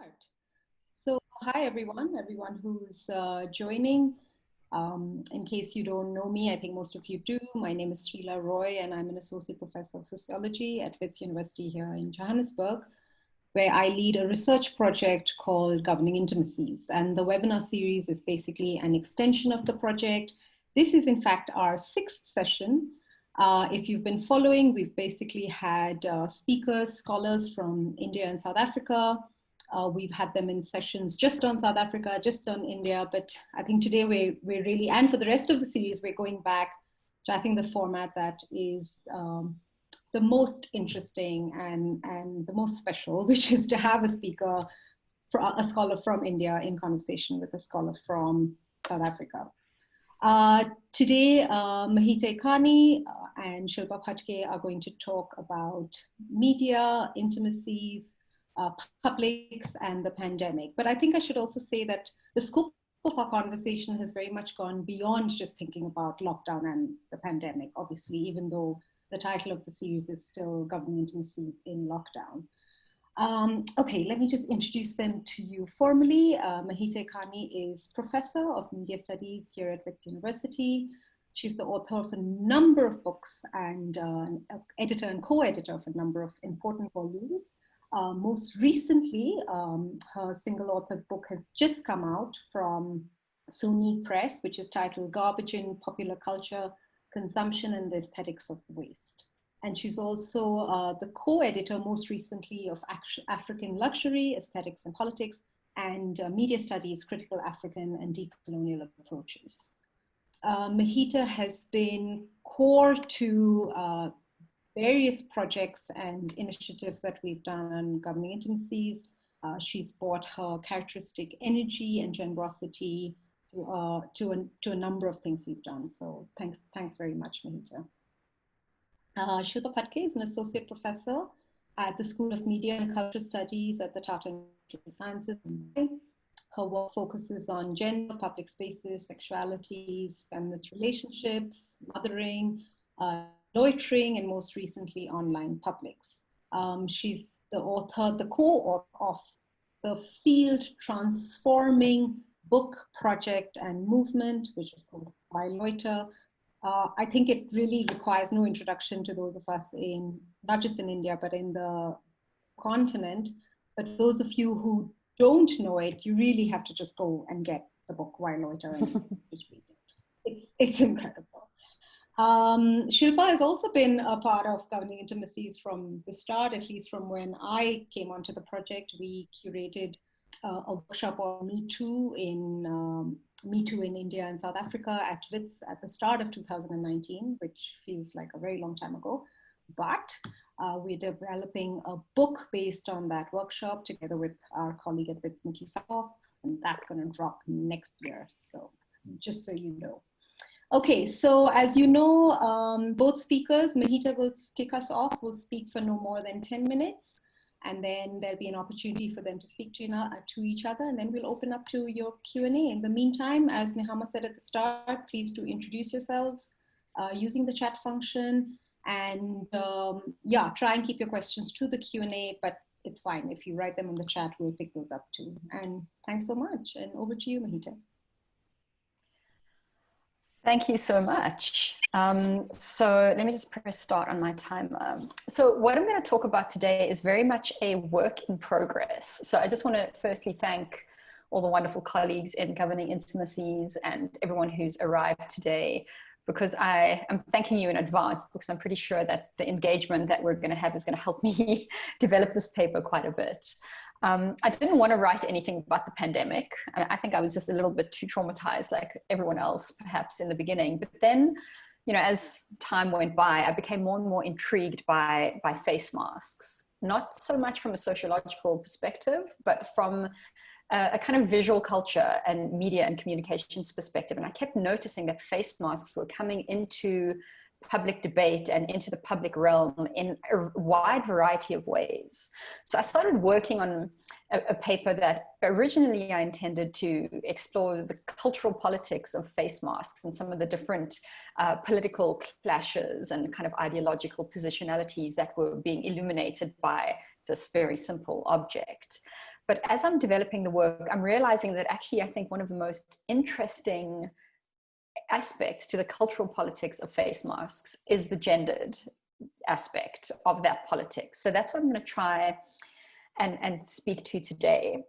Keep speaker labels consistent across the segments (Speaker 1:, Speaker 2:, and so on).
Speaker 1: Start. So, hi everyone who's joining. In case you don't know me, I think most of you do. My name is Srila Roy, and I'm an associate professor of sociology at Wits University here in Johannesburg, where I lead a research project called Governing Intimacies. And the webinar series is basically an extension of the project. This is, in fact, our sixth session. If you've been following, we've basically had speakers, scholars from India and South Africa. We've had them in sessions just on South Africa, just on India, but I think today we're really, and for the rest of the series, we're going back to, I think, the format that is the most interesting and the most special, which is to have a speaker, a scholar from India in conversation with a scholar from South Africa. Today, Mehita Iqani and Shilpa Phadke are going to talk about media, intimacies, publics, and the pandemic. But I think I should also say that the scope of our conversation has very much gone beyond just thinking about lockdown and the pandemic, obviously, even though the title of the series is still Governing Intimacies in Lockdown. Okay, let me just introduce them to you formally. Mehita Iqani is Professor of Media Studies here at Wits University. She's the author of a number of books and editor and co-editor of a number of important volumes. Most recently, her single-authored book has just come out from SUNY Press, which is titled Garbage in Popular Culture, Consumption and the Aesthetics of Waste. And she's also the co-editor most recently of African Luxury, Aesthetics and Politics, and Media Studies, Critical African and Decolonial Approaches. Mehita has been core to various projects and initiatives that we've done on Governing Intimacies. She's brought her characteristic energy and generosity to a number of things we've done. So thanks very much, Mehita. Shilpa Phadke is an associate professor at the School of Media and Cultural Studies at the Tata Institute of Sciences. Her work focuses on gender, public spaces, sexualities, feminist relationships, mothering, loitering, and most recently online publics. She's the co-author of the Field Transforming book project and movement, which is called Why Loiter. I think it really requires no introduction to those of us in, not just in India, but in the continent. But those of you who don't know it, you really have to just go and get the book Why Loiter and just read it. It's incredible. Shilpa has also been a part of Governing Intimacies from the start, at least from when I came onto the project. We curated a workshop on Me Too in India and South Africa at Wits at the start of 2019, which feels like a very long time ago. But we're developing a book based on that workshop together with our colleague at Wits, and that's going to drop next year. So just so you know. Okay, so as you know, both speakers, Mehita will kick us off, will speak for no more than 10 minutes, and then there'll be an opportunity for them to speak to each other, and then we'll open up to your Q&A. In the meantime, as Nehama said at the start, please do introduce yourselves using the chat function, and yeah, try and keep your questions to the Q&A, but it's fine. If you write them in the chat, we'll pick those up too. And thanks so much, and over to you, Mehita.
Speaker 2: Thank you so much. So let me just press start on my timer. So what I'm going to talk about today is very much a work in progress. So I just want to firstly thank all the wonderful colleagues in Governing Intimacies and everyone who's arrived today, because I am thanking you in advance, because I'm pretty sure that the engagement that we're going to have is going to help me develop this paper quite a bit. I didn't want to write anything about the pandemic. I think I was just a little bit too traumatized, like everyone else, perhaps in the beginning. But then, you know, as time went by, I became more and more intrigued by face masks, not so much from a sociological perspective, but from a kind of visual culture and media and communications perspective. And I kept noticing that face masks were coming into public debate and into the public realm in a wide variety of ways. So I started working on a paper that originally I intended to explore the cultural politics of face masks and some of the different political clashes and kind of ideological positionalities that were being illuminated by this very simple object. But as I'm developing the work, I'm realizing that actually I think one of the most interesting aspects to the cultural politics of face masks is the gendered aspect of that politics. So that's what I'm going to try and speak to today.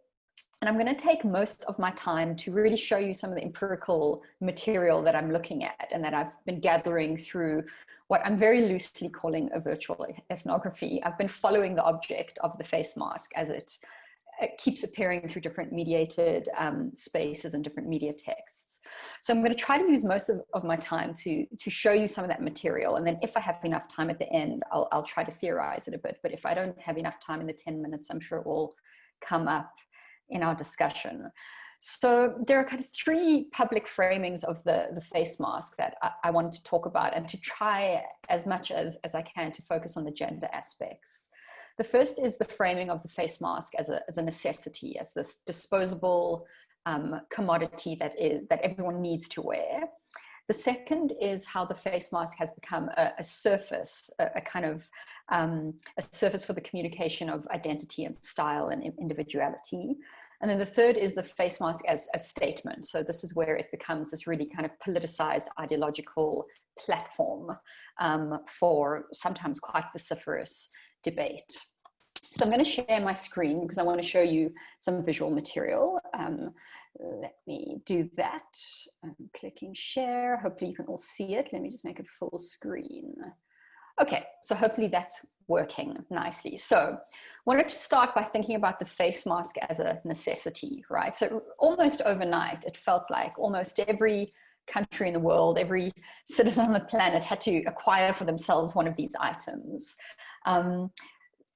Speaker 2: And I'm going to take most of my time to really show you some of the empirical material that I'm looking at and that I've been gathering through what I'm very loosely calling a virtual ethnography. I've been following the object of the face mask as it keeps appearing through different mediated spaces and different media texts. So I'm going to try to use most of my time to show you some of that material. And then if I have enough time at the end, I'll try to theorize it a bit. But if I don't have enough time in the 10 minutes, I'm sure it will come up in our discussion. So there are kind of three public framings of the face mask that I want to talk about and to try as much as I can to focus on the gender aspects. The first is the framing of the face mask as a necessity, as this disposable commodity that everyone needs to wear. The second is how the face mask has become a surface, a kind of a surface for the communication of identity and style and individuality. And then the third is the face mask as a statement. So this is where it becomes this really kind of politicized ideological platform for sometimes quite vociferous debate. So I'm going to share my screen because I want to show you some visual material. Let me do that. I'm clicking share. Hopefully you can all see it. Let me just make it full screen. Okay, so hopefully that's working nicely. So I wanted to start by thinking about the face mask as a necessity, right? So almost overnight, it felt like almost every country in the world, every citizen on the planet had to acquire for themselves one of these items.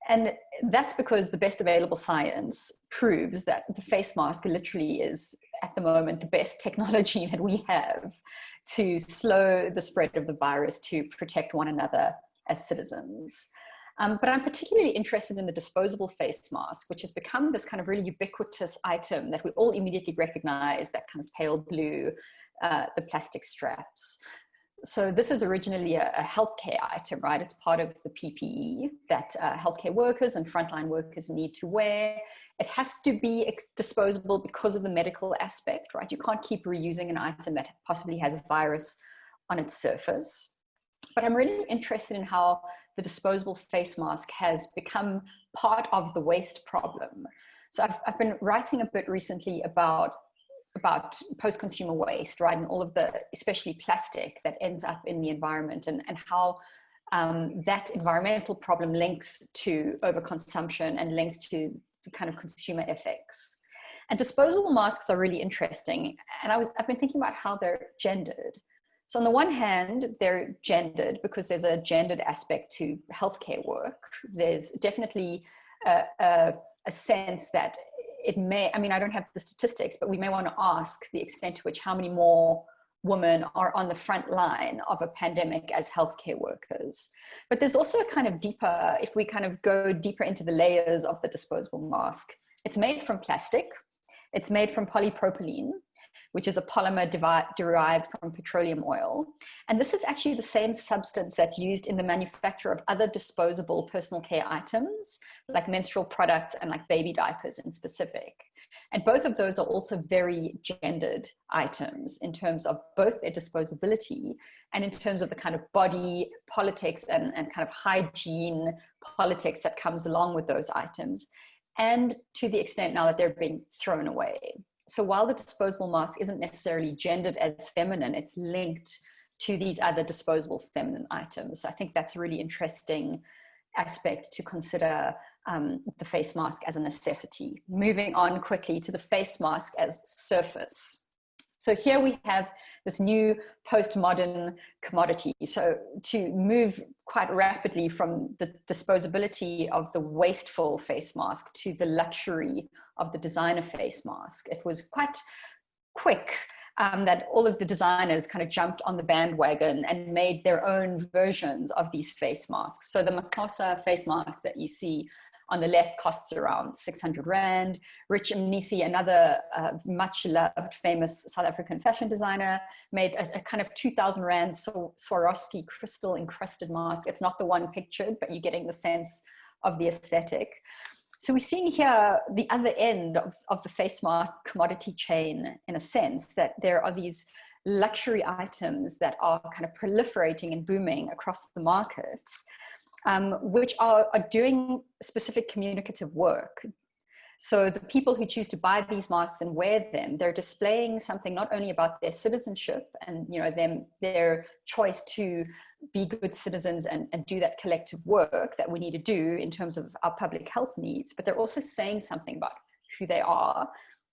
Speaker 2: And that's because the best available science proves that the face mask literally is, at the moment, the best technology that we have to slow the spread of the virus, to protect one another as citizens. But I'm particularly interested in the disposable face mask, which has become this kind of really ubiquitous item that we all immediately recognize, that kind of pale blue, the plastic straps. So this is originally a healthcare item, right? It's part of the PPE that healthcare workers and frontline workers need to wear. It has to be disposable because of the medical aspect, right? You can't keep reusing an item that possibly has a virus on its surface. But I'm really interested in how the disposable face mask has become part of the waste problem. So I've been writing a bit recently about post-consumer waste, right? And all of the, especially plastic that ends up in the environment, and how that environmental problem links to overconsumption and links to kind of consumer ethics. And disposable masks are really interesting. And I've been thinking about how they're gendered. So on the one hand, they're gendered because there's a gendered aspect to healthcare work. There's definitely a sense that it may, I mean, I don't have the statistics, but we may want to ask the extent to which how many more women are on the front line of a pandemic as healthcare workers. But there's also a kind of deeper, if we kind of go deeper into the layers of the disposable mask, it's made from plastic, it's made from polypropylene, which is a polymer derived from petroleum oil. And this is actually the same substance that's used in the manufacture of other disposable personal care items, like menstrual products and like baby diapers in specific. And both of those are also very gendered items in terms of both their disposability and in terms of the kind of body politics and kind of hygiene politics that comes along with those items, and to the extent now that they're being thrown away. So while the disposable mask isn't necessarily gendered as feminine, it's linked to these other disposable feminine items. So I think that's a really interesting aspect to consider the face mask as a necessity. Moving on quickly to the face mask as surface. So here we have this new postmodern commodity. So to move quite rapidly from the disposability of the wasteful face mask to the luxury of the designer face mask, it was quite quick that all of the designers kind of jumped on the bandwagon and made their own versions of these face masks. So the Makosa face mask that you see on the left costs around 600 Rand. Rich Mnisi, another much loved, famous South African fashion designer, made a kind of 2,000 Rand Swarovski crystal encrusted mask. It's not the one pictured, but you're getting the sense of the aesthetic. So we're seeing here the other end of the face mask commodity chain, in a sense, that there are these luxury items that are kind of proliferating and booming across the markets, which are doing specific communicative work. So the people who choose to buy these masks and wear them, they're displaying something not only about their citizenship and, you know, their choice to be good citizens and do that collective work that we need to do in terms of our public health needs, but they're also saying something about who they are,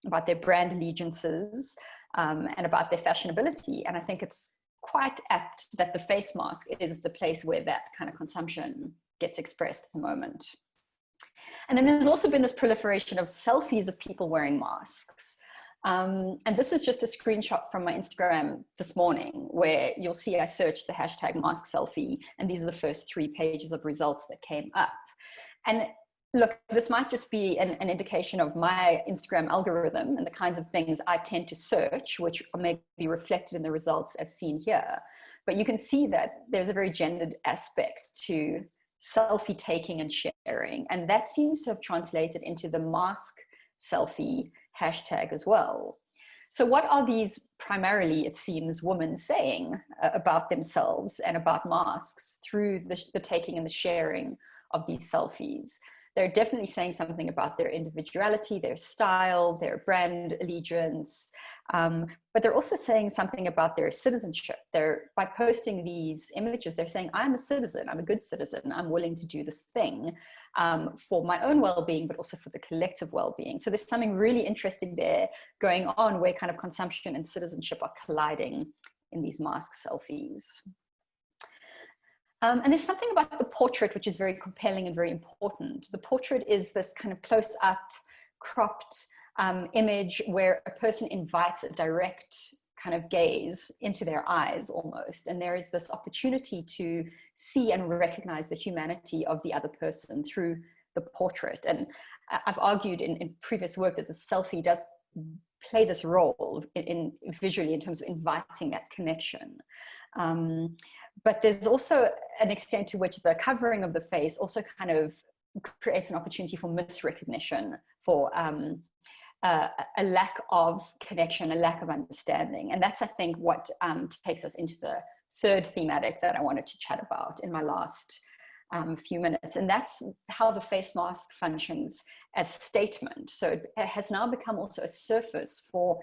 Speaker 2: about their brand allegiances, and about their fashionability. And I think it's quite apt that the face mask is the place where that kind of consumption gets expressed at the moment. And then there's also been this proliferation of selfies of people wearing masks. And this is just a screenshot from my Instagram this morning, where you'll see I searched the hashtag mask selfie, and these are the first 3 pages of results that came up. And look, this might just be an indication of my Instagram algorithm and the kinds of things I tend to search, which may be reflected in the results as seen here. But you can see that there's a very gendered aspect to selfie taking and sharing, and that seems to have translated into the mask selfie hashtag as well. So what are these primarily, it seems, women saying about themselves and about masks through the taking and the sharing of these selfies? They're definitely saying something about their individuality, their style, their brand allegiance, but they're also saying something about their citizenship. By posting these images, they're saying, I'm a citizen, I'm a good citizen, I'm willing to do this thing for my own well-being, but also for the collective well-being. So there's something really interesting there going on, where kind of consumption and citizenship are colliding in these mask selfies. And there's something about the portrait which is very compelling and very important. The portrait is this kind of close-up, cropped image where a person invites a direct kind of gaze into their eyes almost. And there is this opportunity to see and recognize the humanity of the other person through the portrait. And I've argued in previous work that the selfie does play this role in visually in terms of inviting that connection. But there's also an extent to which the covering of the face also kind of creates an opportunity for misrecognition, for a lack of connection, a lack of understanding. And that's, I think, what takes us into the third thematic that I wanted to chat about in my last few minutes. And that's how the face mask functions as statement. So it has now become also a surface for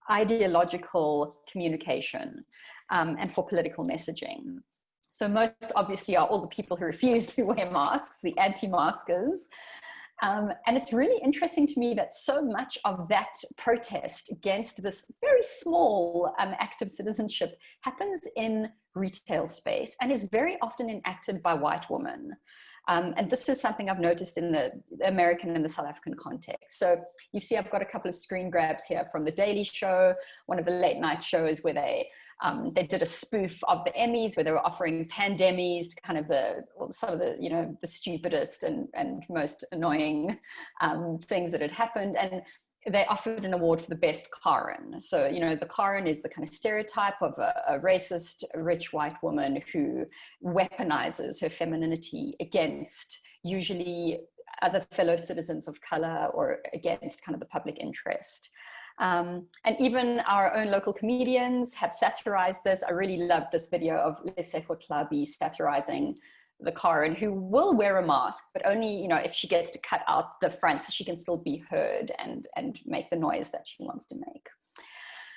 Speaker 2: ideological communication and for political messaging. So most obviously are all the people who refuse to wear masks, the anti-maskers. And it's really interesting to me that so much of that protest against this very small act of citizenship happens in retail space and is very often enacted by white women. And this is something I've noticed in the American and the South African context. So you see, I've got a couple of screen grabs here from The Daily Show, one of the late night shows where they did a spoof of the Emmys, where they were offering pandemies to kind of some of the, you know, the stupidest and most annoying things that had happened. And they offered an award for the best Karen. So, you know, the Karen is the kind of stereotype of a racist, rich white woman who weaponizes her femininity against usually other fellow citizens of color or against kind of the public interest. And even our own local comedians have satirized this. I really loved this video of Lesego Tlabi satirizing the Karen, who will wear a mask, but only, you know, if she gets to cut out the front so she can still be heard and make the noise that she wants to make.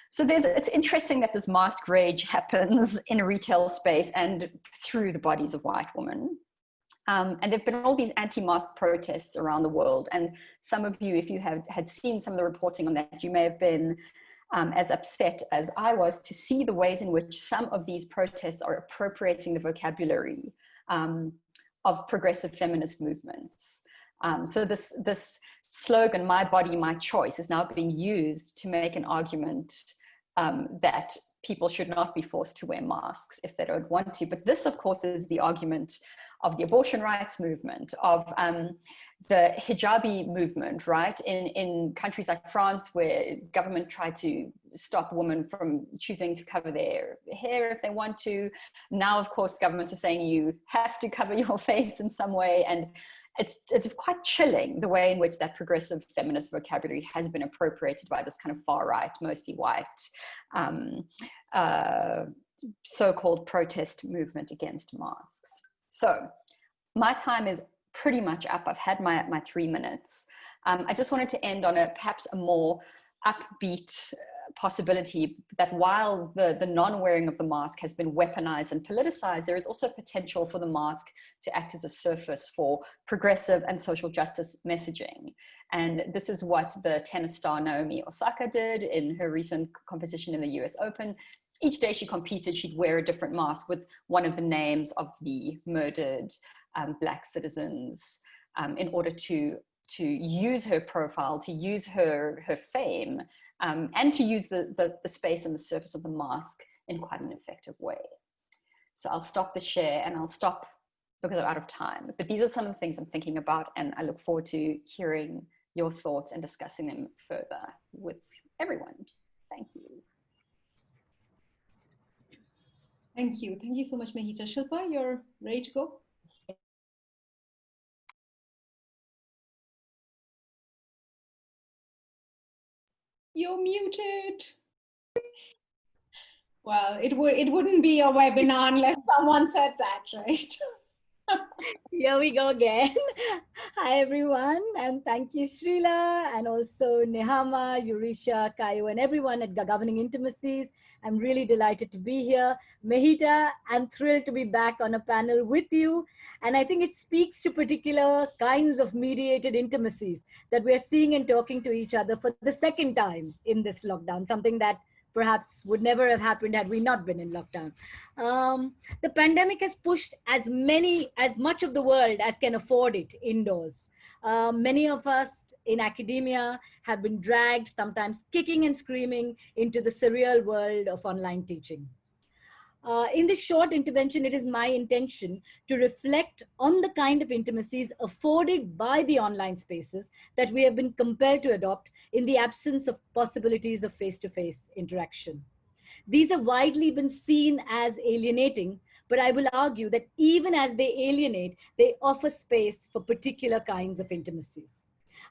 Speaker 2: So it's interesting that this mask rage happens in a retail space and through the bodies of white women. And there've been all these anti-mask protests around the world. And some of you, if you had seen some of the reporting on that, you may have been as upset as I was to see the ways in which some of these protests are appropriating the vocabulary of progressive feminist movements. So this slogan, "My body, my choice," is now being used to make an argument that people should not be forced to wear masks if they don't want to. But this, of course, is the argument of the abortion rights movement, of the hijabi movement, right? In countries like France, where government tried to stop women from choosing to cover their hair if they want to. Now, of course, governments are saying you have to cover your face in some way. And it's quite chilling the way in which that progressive feminist vocabulary has been appropriated by this kind of far right, mostly white, so-called protest movement against masks. So my time is pretty much up. I've had my 3 minutes. I just wanted to end on perhaps a more upbeat possibility that while the non-wearing of the mask has been weaponized and politicized, there is also potential for the mask to act as a surface for progressive and social justice messaging. And this is what the tennis star Naomi Osaka did in her recent competition in the US Open. Each day she competed, she'd wear a different mask with one of the names of the murdered Black citizens in order to use her profile, to use her fame, and to use the space and the surface of the mask in quite an effective way. So I'll stop the share, and I'll stop because I'm out of time. But these are some of the things I'm thinking about, and I look forward to hearing your thoughts and discussing them further with everyone. Thank you.
Speaker 1: Thank you. Thank you so much, Mehita. Shilpa, you're ready to go? You're muted. Well, it wouldn't be a webinar unless someone said that, right?
Speaker 3: Here we go again. Hi, everyone. And thank you, Srila, and also Nehama, Yurisha, Kayo, and everyone at Governing Intimacies. I'm really delighted to be here. Mehita, I'm thrilled to be back on a panel with you. And I think it speaks to particular kinds of mediated intimacies that we're seeing and talking to each other for the second time in this lockdown, something that perhaps would never have happened had we not been in lockdown. The pandemic has pushed as much of the world as can afford it indoors. Many of us in academia have been dragged, sometimes kicking and screaming, into the surreal world of online teaching. In this short intervention, it is my intention to reflect on the kind of intimacies afforded by the online spaces that we have been compelled to adopt in the absence of possibilities of face-to-face interaction. These have widely been seen as alienating, but I will argue that even as they alienate, they offer space for particular kinds of intimacies.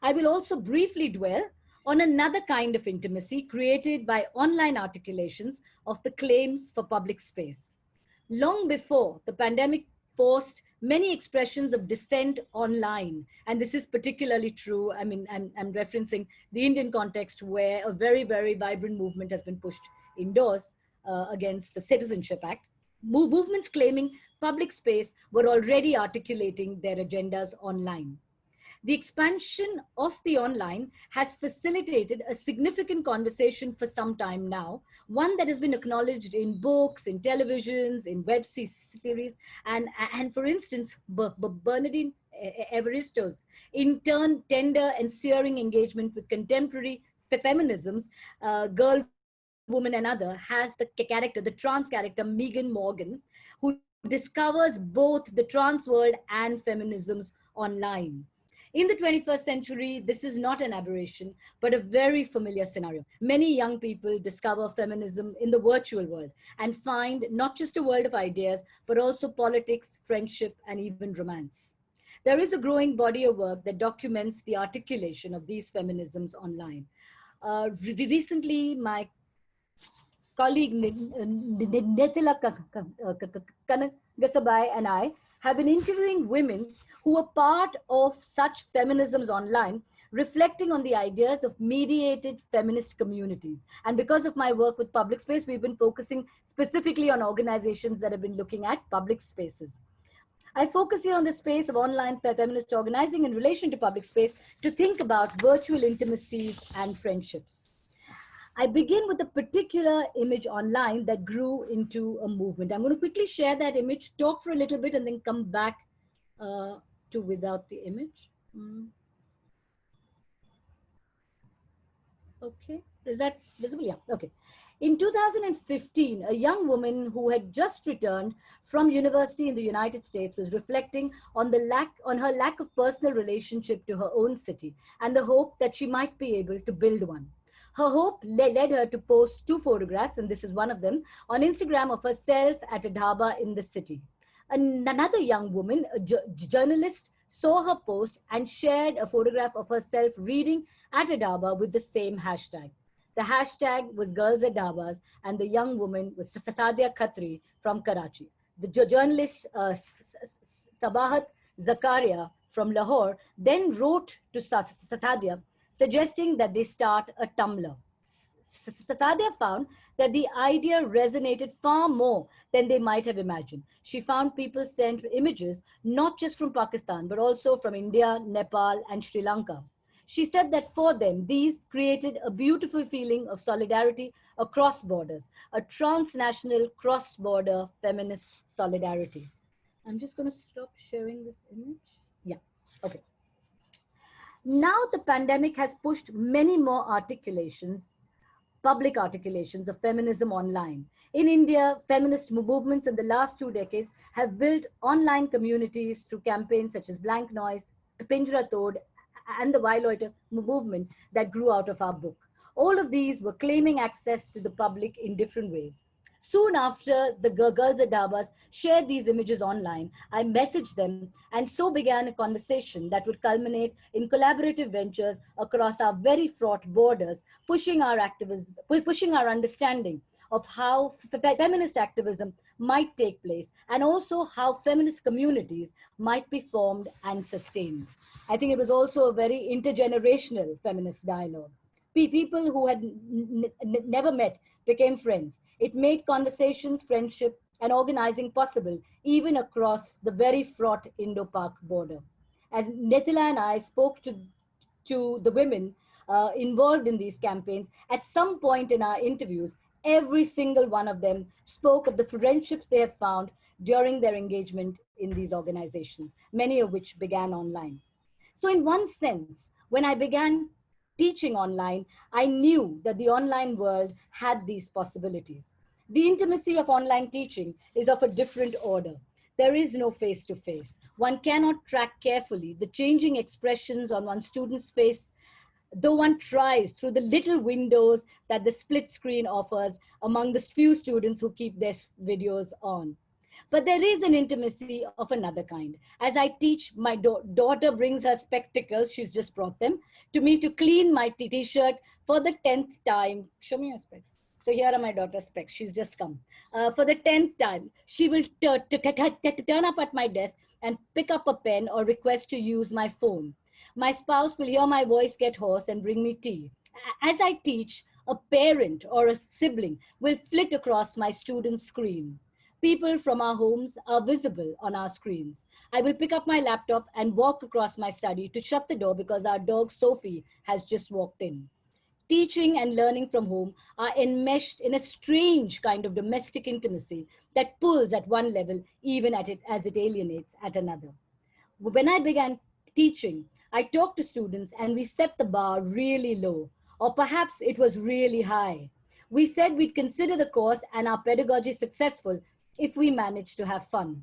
Speaker 3: I will also briefly dwell on another kind of intimacy created by online articulations of the claims for public space. Long before the pandemic forced many expressions of dissent online, and this is particularly true, I mean, I'm referencing the Indian context where a very, very vibrant movement has been pushed indoors against the Citizenship Act. Movements claiming public space were already articulating their agendas online. The expansion of the online has facilitated a significant conversation for some time now, one that has been acknowledged in books, in televisions, in web series, and for instance, Bernardine Evaristo's in turn tender and searing engagement with contemporary feminisms, Girl, Woman, and Other, has the trans character Megan Morgan, who discovers both the trans world and feminisms online. In the 21st century, this is not an aberration, but a very familiar scenario. Many young people discover feminism in the virtual world and find not just a world of ideas, but also politics, friendship, and even romance. There is a growing body of work that documents the articulation of these feminisms online. Recently, my colleague Nethila Kanagasabay and I have been interviewing women who are part of such feminisms online, reflecting on the ideas of mediated feminist communities. And because of my work with public space, we've been focusing specifically on organizations that have been looking at public spaces. I focus here on the space of online feminist organizing in relation to public space to think about virtual intimacies and friendships. I begin with a particular image online that grew into a movement. I'm going to quickly share that image, talk for a little bit, and then come back to without the image. Okay, is that visible? Yeah, okay. In 2015, a young woman who had just returned from university in the United States was reflecting on her lack of personal relationship to her own city and the hope that she might be able to build one. Her hope led her to post 2 photographs, and this is one of them, on Instagram of herself at a dhaba in the city. Another young woman, a journalist saw her post and shared a photograph of herself reading at a dhaba with the same hashtag. The hashtag was Girls at Dhabas, and the young woman was Sadia Khatri from Karachi. The journalist Sabahat Zakaria from Lahore then wrote to Sadia suggesting that they start a Tumblr. Sadia found that the idea resonated far more than they might have imagined. She found people sent images not just from Pakistan, but also from India, Nepal, and Sri Lanka. She said that for them, these created a beautiful feeling of solidarity across borders, a transnational cross-border feminist solidarity. I'm just going to stop sharing this image. Yeah, okay. Now the pandemic has pushed many more public articulations of feminism online. In India, feminist movements in the last 2 decades have built online communities through campaigns such as Blank Noise, Pinjra Tod, and the Violator movement that grew out of our book. All of these were claiming access to the public in different ways. Soon after the Girls at Dhabas shared these images online, I messaged them, and so began a conversation that would culminate in collaborative ventures across our very fraught borders, pushing our understanding of how feminist activism might take place, and also how feminist communities might be formed and sustained. I think it was also a very intergenerational feminist dialogue. People who had never met became friends. It made conversations, friendship, and organizing possible, even across the very fraught Indo-Pak border. As Netila and I spoke to the women involved in these campaigns, at some point in our interviews, every single one of them spoke of the friendships they have found during their engagement in these organizations, many of which began online. So in one sense, when I began teaching online, I knew that the online world had these possibilities. The intimacy of online teaching is of a different order. There is no face-to-face. One cannot track carefully the changing expressions on one student's face, though one tries through the little windows that the split screen offers among the few students who keep their videos on. But there is an intimacy of another kind. As I teach, my daughter brings her spectacles, she's just brought them, to me to clean my t-shirt for the 10th time. Show me your specs. So here are my daughter's specs, she's just come. For the 10th time, she will turn up at my desk and pick up a pen or request to use my phone. My spouse will hear my voice get hoarse and bring me tea. As I teach, a parent or a sibling will flit across my student's screen. People from our homes are visible on our screens. I will pick up my laptop and walk across my study to shut the door because our dog Sophie has just walked in. Teaching and learning from home are enmeshed in a strange kind of domestic intimacy that pulls at one level even as it alienates at another. When I began teaching, I talked to students and we set the bar really low, or perhaps it was really high. We said we'd consider the course and our pedagogy successful if we managed to have fun.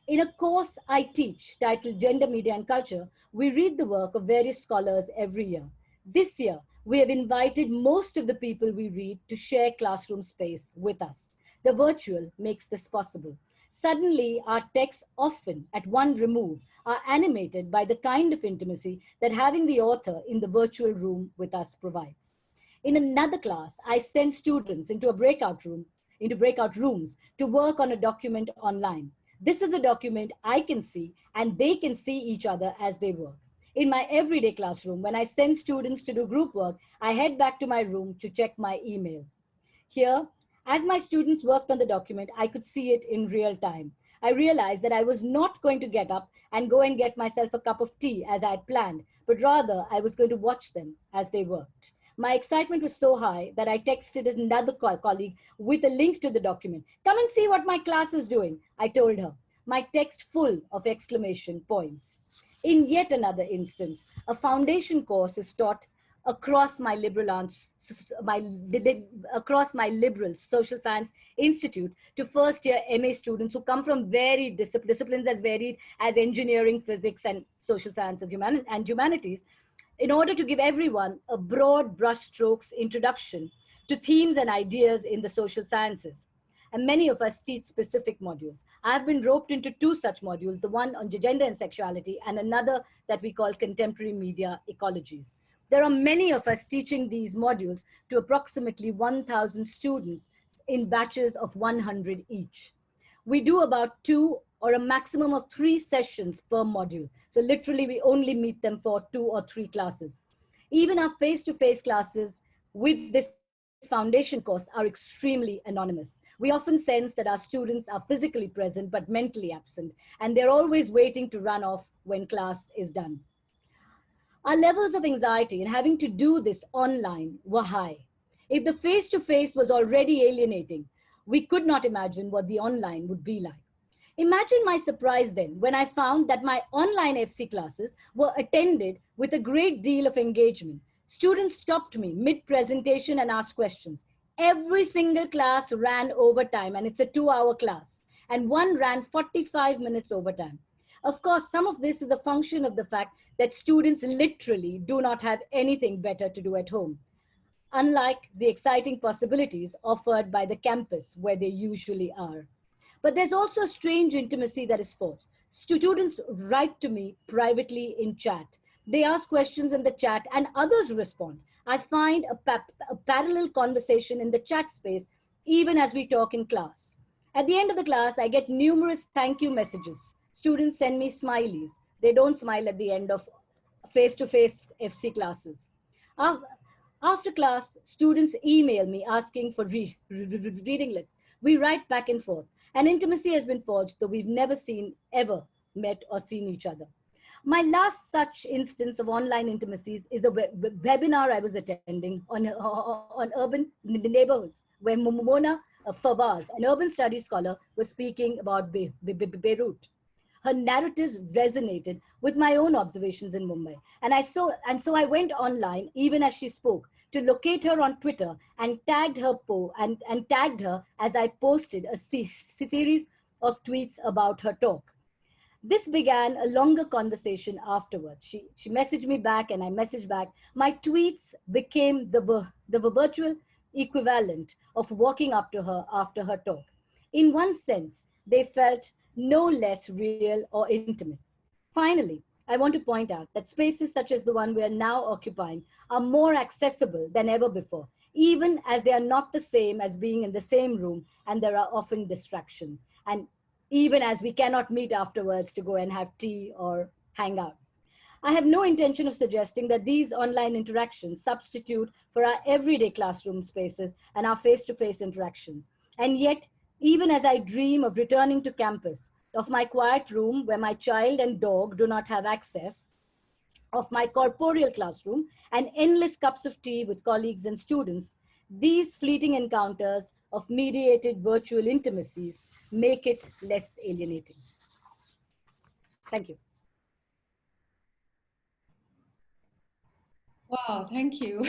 Speaker 3: In a course I teach titled Gender, Media and Culture, we read the work of various scholars every year. This year, we have invited most of the people we read to share classroom space with us. The virtual makes this possible. Suddenly, our texts often, at one remove, are animated by the kind of intimacy that having the author in the virtual room with us provides. In another class, I send students into breakout rooms to work on a document online. This is a document I can see and they can see each other as they work. In my everyday classroom, when I send students to do group work, I head back to my room to check my email. Here, as my students worked on the document, I could see it in real time. I realized that I was not going to get up and go and get myself a cup of tea as I had planned, but rather I was going to watch them as they worked. My excitement was so high that I texted another colleague with a link to the document. Come and see what my class is doing, I told her, my text full of exclamation points. In yet another instance, a foundation course is taught across my liberal social science institute to first-year MA students who come from varied disciplines as varied as engineering, physics, and social sciences and humanities, in order to give everyone a broad brushstrokes introduction to themes and ideas in the social sciences. And many of us teach specific modules. I've been roped into two such modules, the one on gender and sexuality and another that we call contemporary media ecologies. There are many of us teaching these modules to approximately 1,000 students in batches of 100 each. We do about 2 or a maximum of 3 sessions per module. So literally we only meet them for 2 or 3 classes. Even our face-to-face classes with this foundation course are extremely anonymous. We often sense that our students are physically present but mentally absent, and they're always waiting to run off when class is done. Our levels of anxiety in having to do this online were high. If the face-to-face was already alienating, we could not imagine what the online would be like. Imagine my surprise then when I found that my online FC classes were attended with a great deal of engagement. Students stopped me mid-presentation and asked questions. Every single class ran overtime, and it's a 2-hour class, and one ran 45 minutes overtime. Of course, some of this is a function of the fact that students literally do not have anything better to do at home, unlike the exciting possibilities offered by the campus where they usually are. But there's also a strange intimacy that is forged. Students write to me privately in chat. They ask questions in the chat and others respond. I find a parallel conversation in the chat space even as we talk in class. At the end of the class, I get numerous thank you messages. Students send me smileys. They don't smile at the end of face-to-face FC classes. After class, students email me asking for reading lists. We write back and forth. An intimacy has been forged, though we've never ever met or seen each other. My last such instance of online intimacies is a webinar I was attending on urban neighborhoods, where Mona Fawaz, an urban studies scholar, was speaking about Beirut. Her narratives resonated with my own observations in Mumbai. And so I went online, even as she spoke, to locate her on Twitter and tagged her as I posted a series of tweets about her talk. This began a longer conversation afterwards. She messaged me back and I messaged back. My tweets became the virtual equivalent of walking up to her after her talk. In one sense, they felt no less real or intimate. Finally, I want to point out that spaces such as the one we are now occupying are more accessible than ever before, even as they are not the same as being in the same room and there are often distractions, and even as we cannot meet afterwards to go and have tea or hang out. I have no intention of suggesting that these online interactions substitute for our everyday classroom spaces and our face-to-face interactions. And yet, even as I dream of returning to campus, of my quiet room where my child and dog do not have access, of my corporeal classroom and endless cups of tea with colleagues and students, these fleeting encounters of mediated virtual intimacies make it less alienating. Thank you.
Speaker 1: Wow, thank you.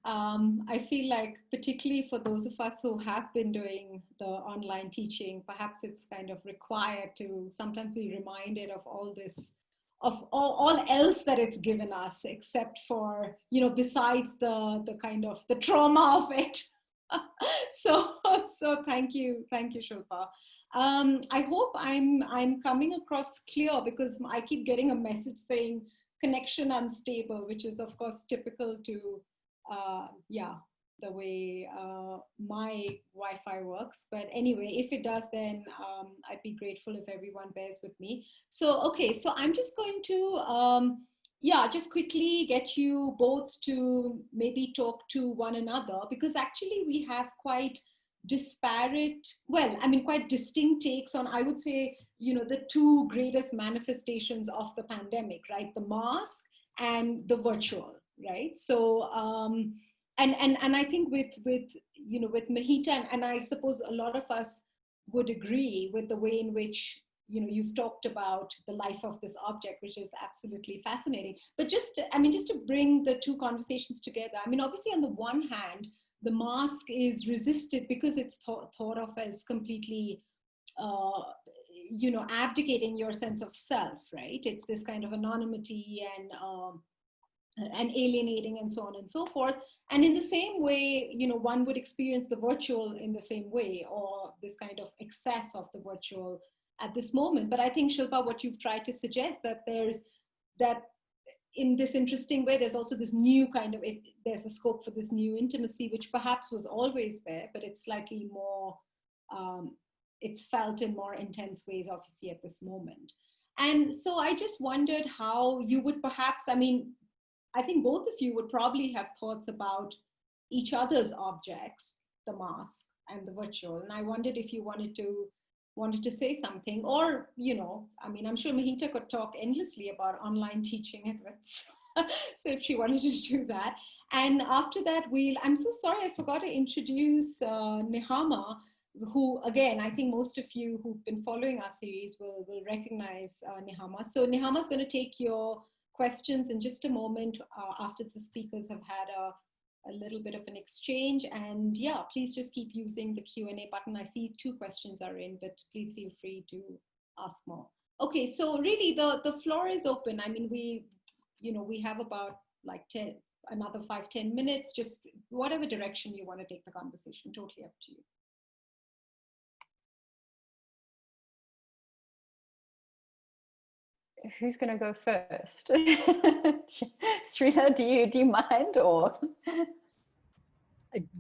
Speaker 1: I feel like particularly for those of us who have been doing the online teaching, perhaps it's kind of required to sometimes be reminded of all this, of all else that it's given us, except for, you know, besides the kind of the trauma of it. so thank you, Shilpa. I hope I'm coming across clear, because I keep getting a message saying connection unstable, which is of course typical to the way my Wi-Fi works. But anyway, if it does, then I'd be grateful if everyone bears with me. So okay, so I'm just going to just quickly get you both to maybe talk to one another, because actually we have quite disparate, well, I mean, quite distinct takes on, I would say, you know, the two greatest manifestations of the pandemic, right? The mask and the virtual, right? So, and I think with you know, with Mehita, and I suppose a lot of us would agree with the way in which, you know, you've talked about the life of this object, which is absolutely fascinating. But just, I mean, just to bring the two conversations together, I mean, obviously on the one hand, the mask is resisted because it's thought of as completely, you know, abdicating your sense of self, right? It's this kind of anonymity and alienating and so on and so forth. And in the same way, you know, one would experience the virtual in the same way, or this kind of excess of the virtual at this moment. But I think, Shilpa, what you've tried to suggest, that that in this interesting way, there's also this new kind of, there's a scope for this new intimacy, which perhaps was always there, but it's slightly more, it's felt in more intense ways, obviously, at this moment. And so I just wondered how you would perhaps, I mean, I think both of you would probably have thoughts about each other's objects, the mask and the virtual. And I wondered if you wanted to say something, or, you know, I mean, I'm sure Mehita could talk endlessly about online teaching at Wits. So if she wanted to do that. And after that, I'm so sorry, I forgot to introduce Nehama, who, again, I think most of you who've been following our series will recognize Nehama. So Nehama's going to take your questions in just a moment after the speakers have had a little bit of an exchange. And yeah, please just keep using the Q&A button. I see 2 questions are in, but please feel free to ask more. Okay, so really the floor is open. I mean, we have about like another 5-10 minutes, just whatever direction you want to take the conversation, totally up to you.
Speaker 2: Who's going to go first? Srila, do you mind, or?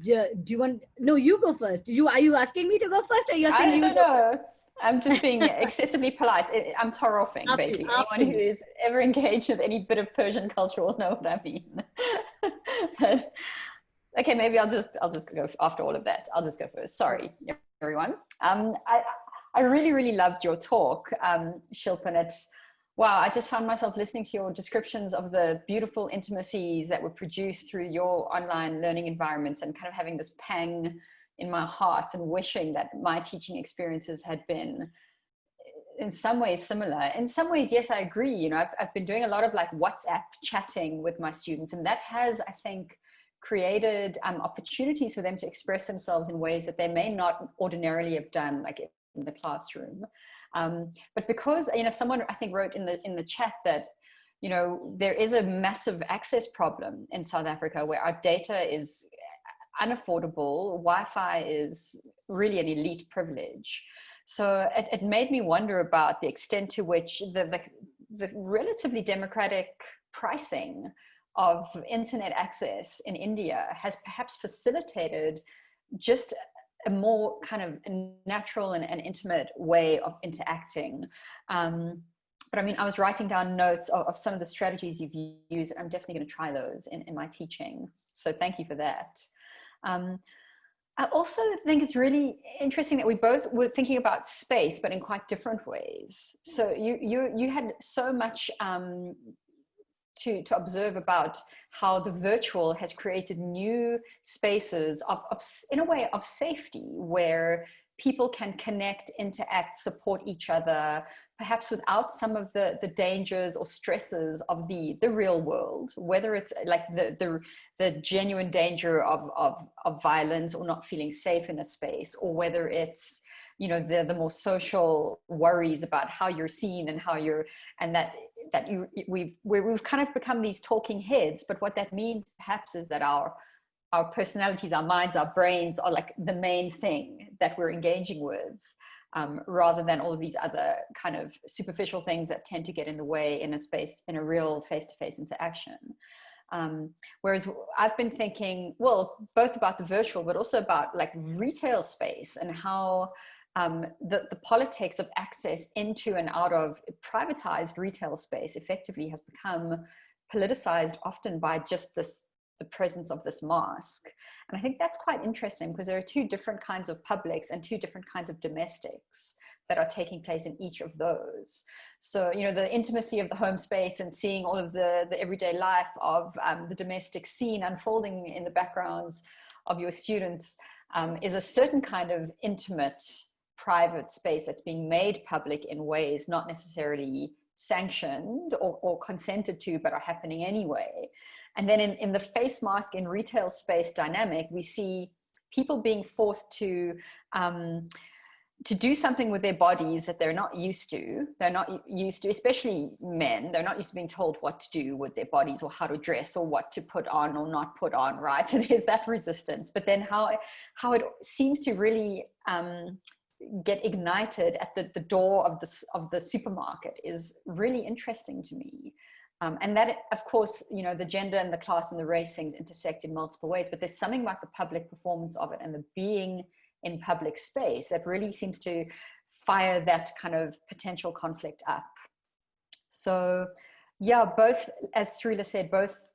Speaker 3: Do you want? No, you go first. Are you asking me to go first, or you're saying you?
Speaker 2: I don't know. I'm just being excessively polite. I'm torofing, basically. Anyone who is ever engaged with any bit of Persian culture will know what I mean. But okay, maybe I'll just go after all of that. I'll just go first. Sorry, everyone. I really loved your talk, Shilpa, and it's, wow, I just found myself listening to your descriptions of the beautiful intimacies that were produced through your online learning environments, and kind of having this pang in my heart and wishing that my teaching experiences had been in some ways similar. In some ways, yes, I agree. You know, I've been doing a lot of like WhatsApp chatting with my students, and that has, I think, created opportunities for them to express themselves in ways that they may not ordinarily have done, like in the classroom. But because, you know, someone I think wrote in the chat that, you know, there is a massive access problem in South Africa where our data is unaffordable. Wi-Fi is really an elite privilege. So it made me wonder about the extent to which the relatively democratic pricing of internet access in India has perhaps facilitated just a more kind of natural and intimate way of interacting. But I mean, I was writing down notes of some of the strategies you've used. I'm definitely going to try those in my teaching. So thank you for that. I also think it's really interesting that we both were thinking about space, but in quite different ways. So you had so much to observe about how the virtual has created new spaces of in a way of safety, where people can connect, interact, support each other, perhaps without some of the dangers or stresses of the real world, whether it's like the genuine danger of violence or not feeling safe in a space, or whether it's, you know, the more social worries about how you're seen and how you're, and we've kind of become these talking heads. But what that means perhaps is that our personalities, our minds, our brains are like the main thing that we're engaging with, rather than all of these other kind of superficial things that tend to get in the way in a real face-to-face interaction. Whereas I've been thinking, well, both about the virtual, but also about like retail space, and how the politics of access into and out of privatized retail space effectively has become politicized, often by just the presence of this mask. And I think that's quite interesting, because there are 2 different kinds of publics and 2 different kinds of domestics that are taking place in each of those. So, you know, the intimacy of the home space and seeing all of the everyday life of the domestic scene unfolding in the backgrounds of your students is a certain kind of intimate, private space that's being made public in ways not necessarily sanctioned or consented to, but are happening anyway. And then in the face mask in retail space dynamic, we see people being forced to to do something with their bodies that they're not used to. They're not used to, especially men, they're not used to being told what to do with their bodies or how to dress or what to put on or not put on, right? So there's that resistance. But then how it seems to really get ignited at the door of the supermarket is really interesting to me. And that, of course, you know, the gender and the class and the race things intersect in multiple ways, but there's something about the public performance of it and the being in public space that really seems to fire that kind of potential conflict up. So yeah, both, as Srila said, both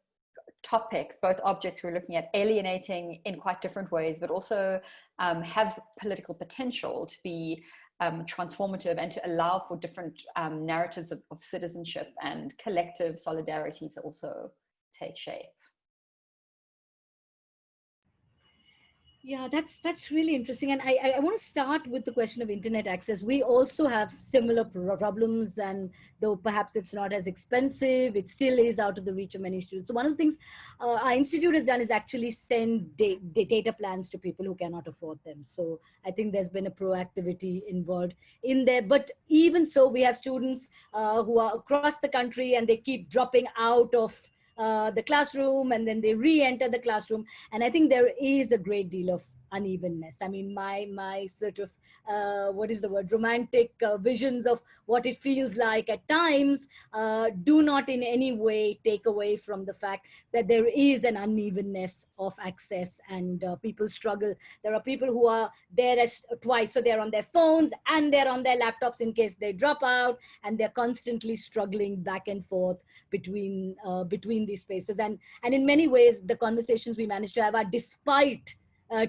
Speaker 2: topics, both objects we're looking at, alienating in quite different ways, but also have political potential to be transformative and to allow for different narratives of citizenship and collective solidarity to also take shape.
Speaker 3: Yeah, that's really interesting. And I want to start with the question of internet access. We also have similar problems, and though perhaps it's not as expensive, it still is out of the reach of many students. So one of the things our institute has done is actually send data plans to people who cannot afford them. So I think there's been a proactivity involved in there. But even so, we have students who are across the country and they keep dropping out of the classroom, and then they re-enter the classroom. And I think there is a great deal of unevenness. I mean, my sort of, what is the word, romantic visions of what it feels like at times do not in any way take away from the fact that there is an unevenness of access, and people struggle. There are people who are there as twice, so they're on their phones and they're on their laptops in case they drop out, and they're constantly struggling back and forth between these spaces. And in many ways, the conversations we manage to have are despite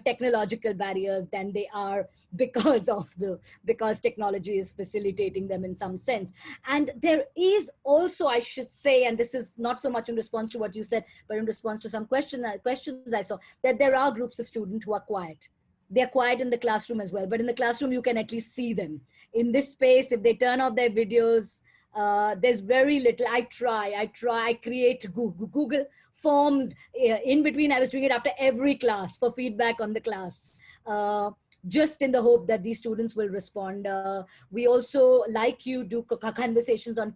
Speaker 3: technological barriers than they are because technology is facilitating them in some sense. And there is also, I should say, and this is not so much in response to what you said, but in response to some questions I saw, that there are groups of students who are quiet. They're quiet in the classroom as well, but in the classroom you can at least see them. In this space, if they turn off their videos, there's very little. I create Google forms in between. I was doing it after every class for feedback on the class, just in the hope that these students will respond. We also, like you, do conversations on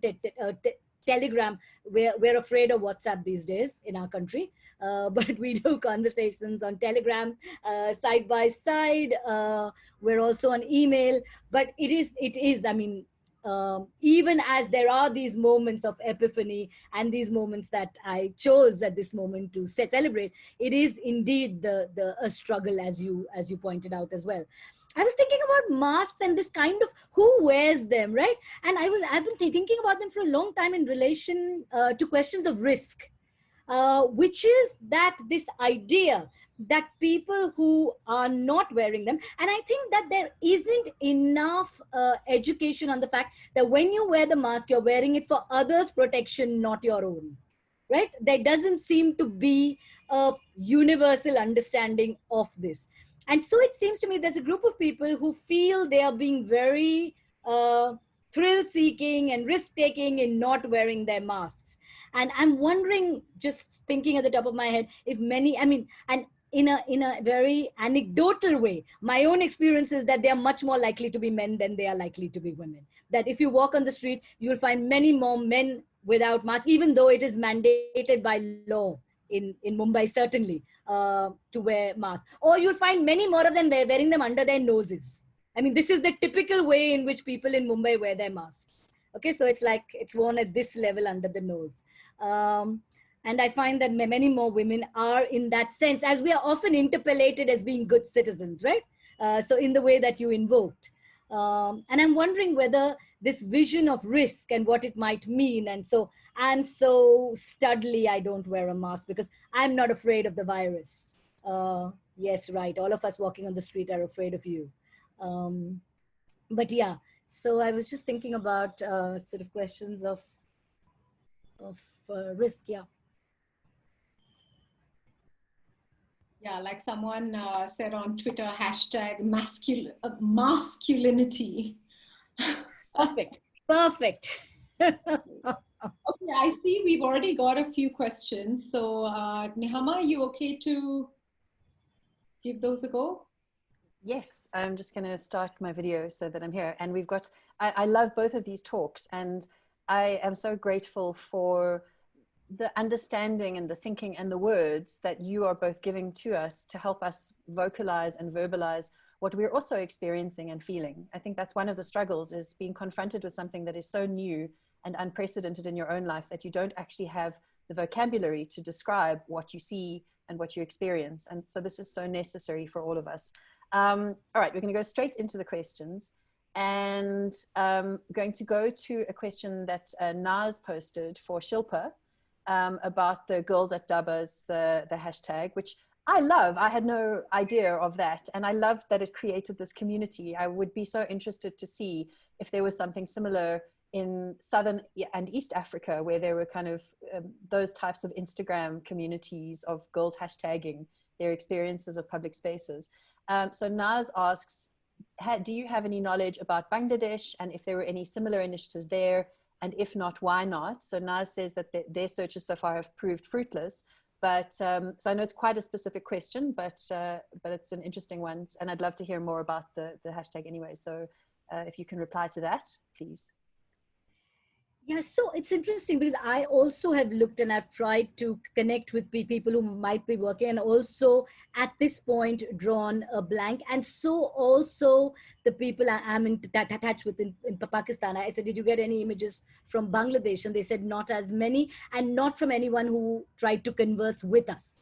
Speaker 3: Telegram. We're afraid of WhatsApp these days in our country, but we do conversations on Telegram side by side. We're also on email, but it is, I mean, even as there are these moments of epiphany and these moments that I chose at this moment to celebrate, it is indeed a struggle, as you pointed out as well. I was thinking about masks and this kind of who wears them, right? And I've been thinking about them for a long time in relation to questions of risk, which is that this idea that people who are not wearing them, and I think that there isn't enough education on the fact that when you wear the mask, you're wearing it for others' protection, not your own, right? There doesn't seem to be a universal understanding of this. And so it seems to me there's a group of people who feel they are being very thrill-seeking and risk-taking in not wearing their masks. And I'm wondering, just thinking at the top of my head, if many, I mean, and in a very anecdotal way, my own experience is that they are much more likely to be men than they are likely to be women. That if you walk on the street, you'll find many more men without masks, even though it is mandated by law in Mumbai, certainly, to wear masks. Or you'll find many more of them wearing them under their noses. I mean, this is the typical way in which people in Mumbai wear their masks. Okay, so it's like it's worn at this level under the nose. And I find that many more women are in that sense, as we are often interpellated as being good citizens, right? So in the way that you invoked. And I'm wondering whether this vision of risk and what it might mean, and so I'm so studly I don't wear a mask because I'm not afraid of the virus. Yes, right, all of us walking on the street are afraid of you. But yeah, so I was just thinking about sort of questions of risk, yeah.
Speaker 1: Yeah, like someone said on Twitter, hashtag masculinity.
Speaker 3: Perfect, perfect.
Speaker 1: Okay, I see we've already got a few questions. So Nehama, are you okay to give those a go?
Speaker 2: Yes, I'm just going to start my video so that I'm here. And we've got, I love both of these talks, and I am so grateful for the understanding and the thinking and the words that you are both giving to us to help us vocalize and verbalize what we're also experiencing and feeling. I think that's one of the struggles, is being confronted with something that is so new and unprecedented in your own life that you don't actually have the vocabulary to describe what you see and what you experience. And so this is so necessary for all of us. All right, we're going to go straight into the questions, and going to go to a question that Naz posted for Shilpa about the girls at Dubbas, the hashtag, which I love. I had no idea of that, and I love that it created this community. I would be so interested to see if there was something similar in Southern and East Africa, where there were kind of those types of Instagram communities of girls hashtagging their experiences of public spaces. So Naz asks, do you have any knowledge about Bangladesh, and if there were any similar initiatives there, and if not, why not? So Naz says that their searches so far have proved fruitless, but so I know it's quite a specific question, but it's an interesting one, and I'd love to hear more about the hashtag anyway. So if you can reply to that, please.
Speaker 3: Yeah, so it's interesting because I also have looked and I've tried to connect with people who might be working, and also at this point drawn a blank. And so also the people I'm attached with in Pakistan, I said, did you get any images from Bangladesh? And they said not as many, and not from anyone who tried to converse with us.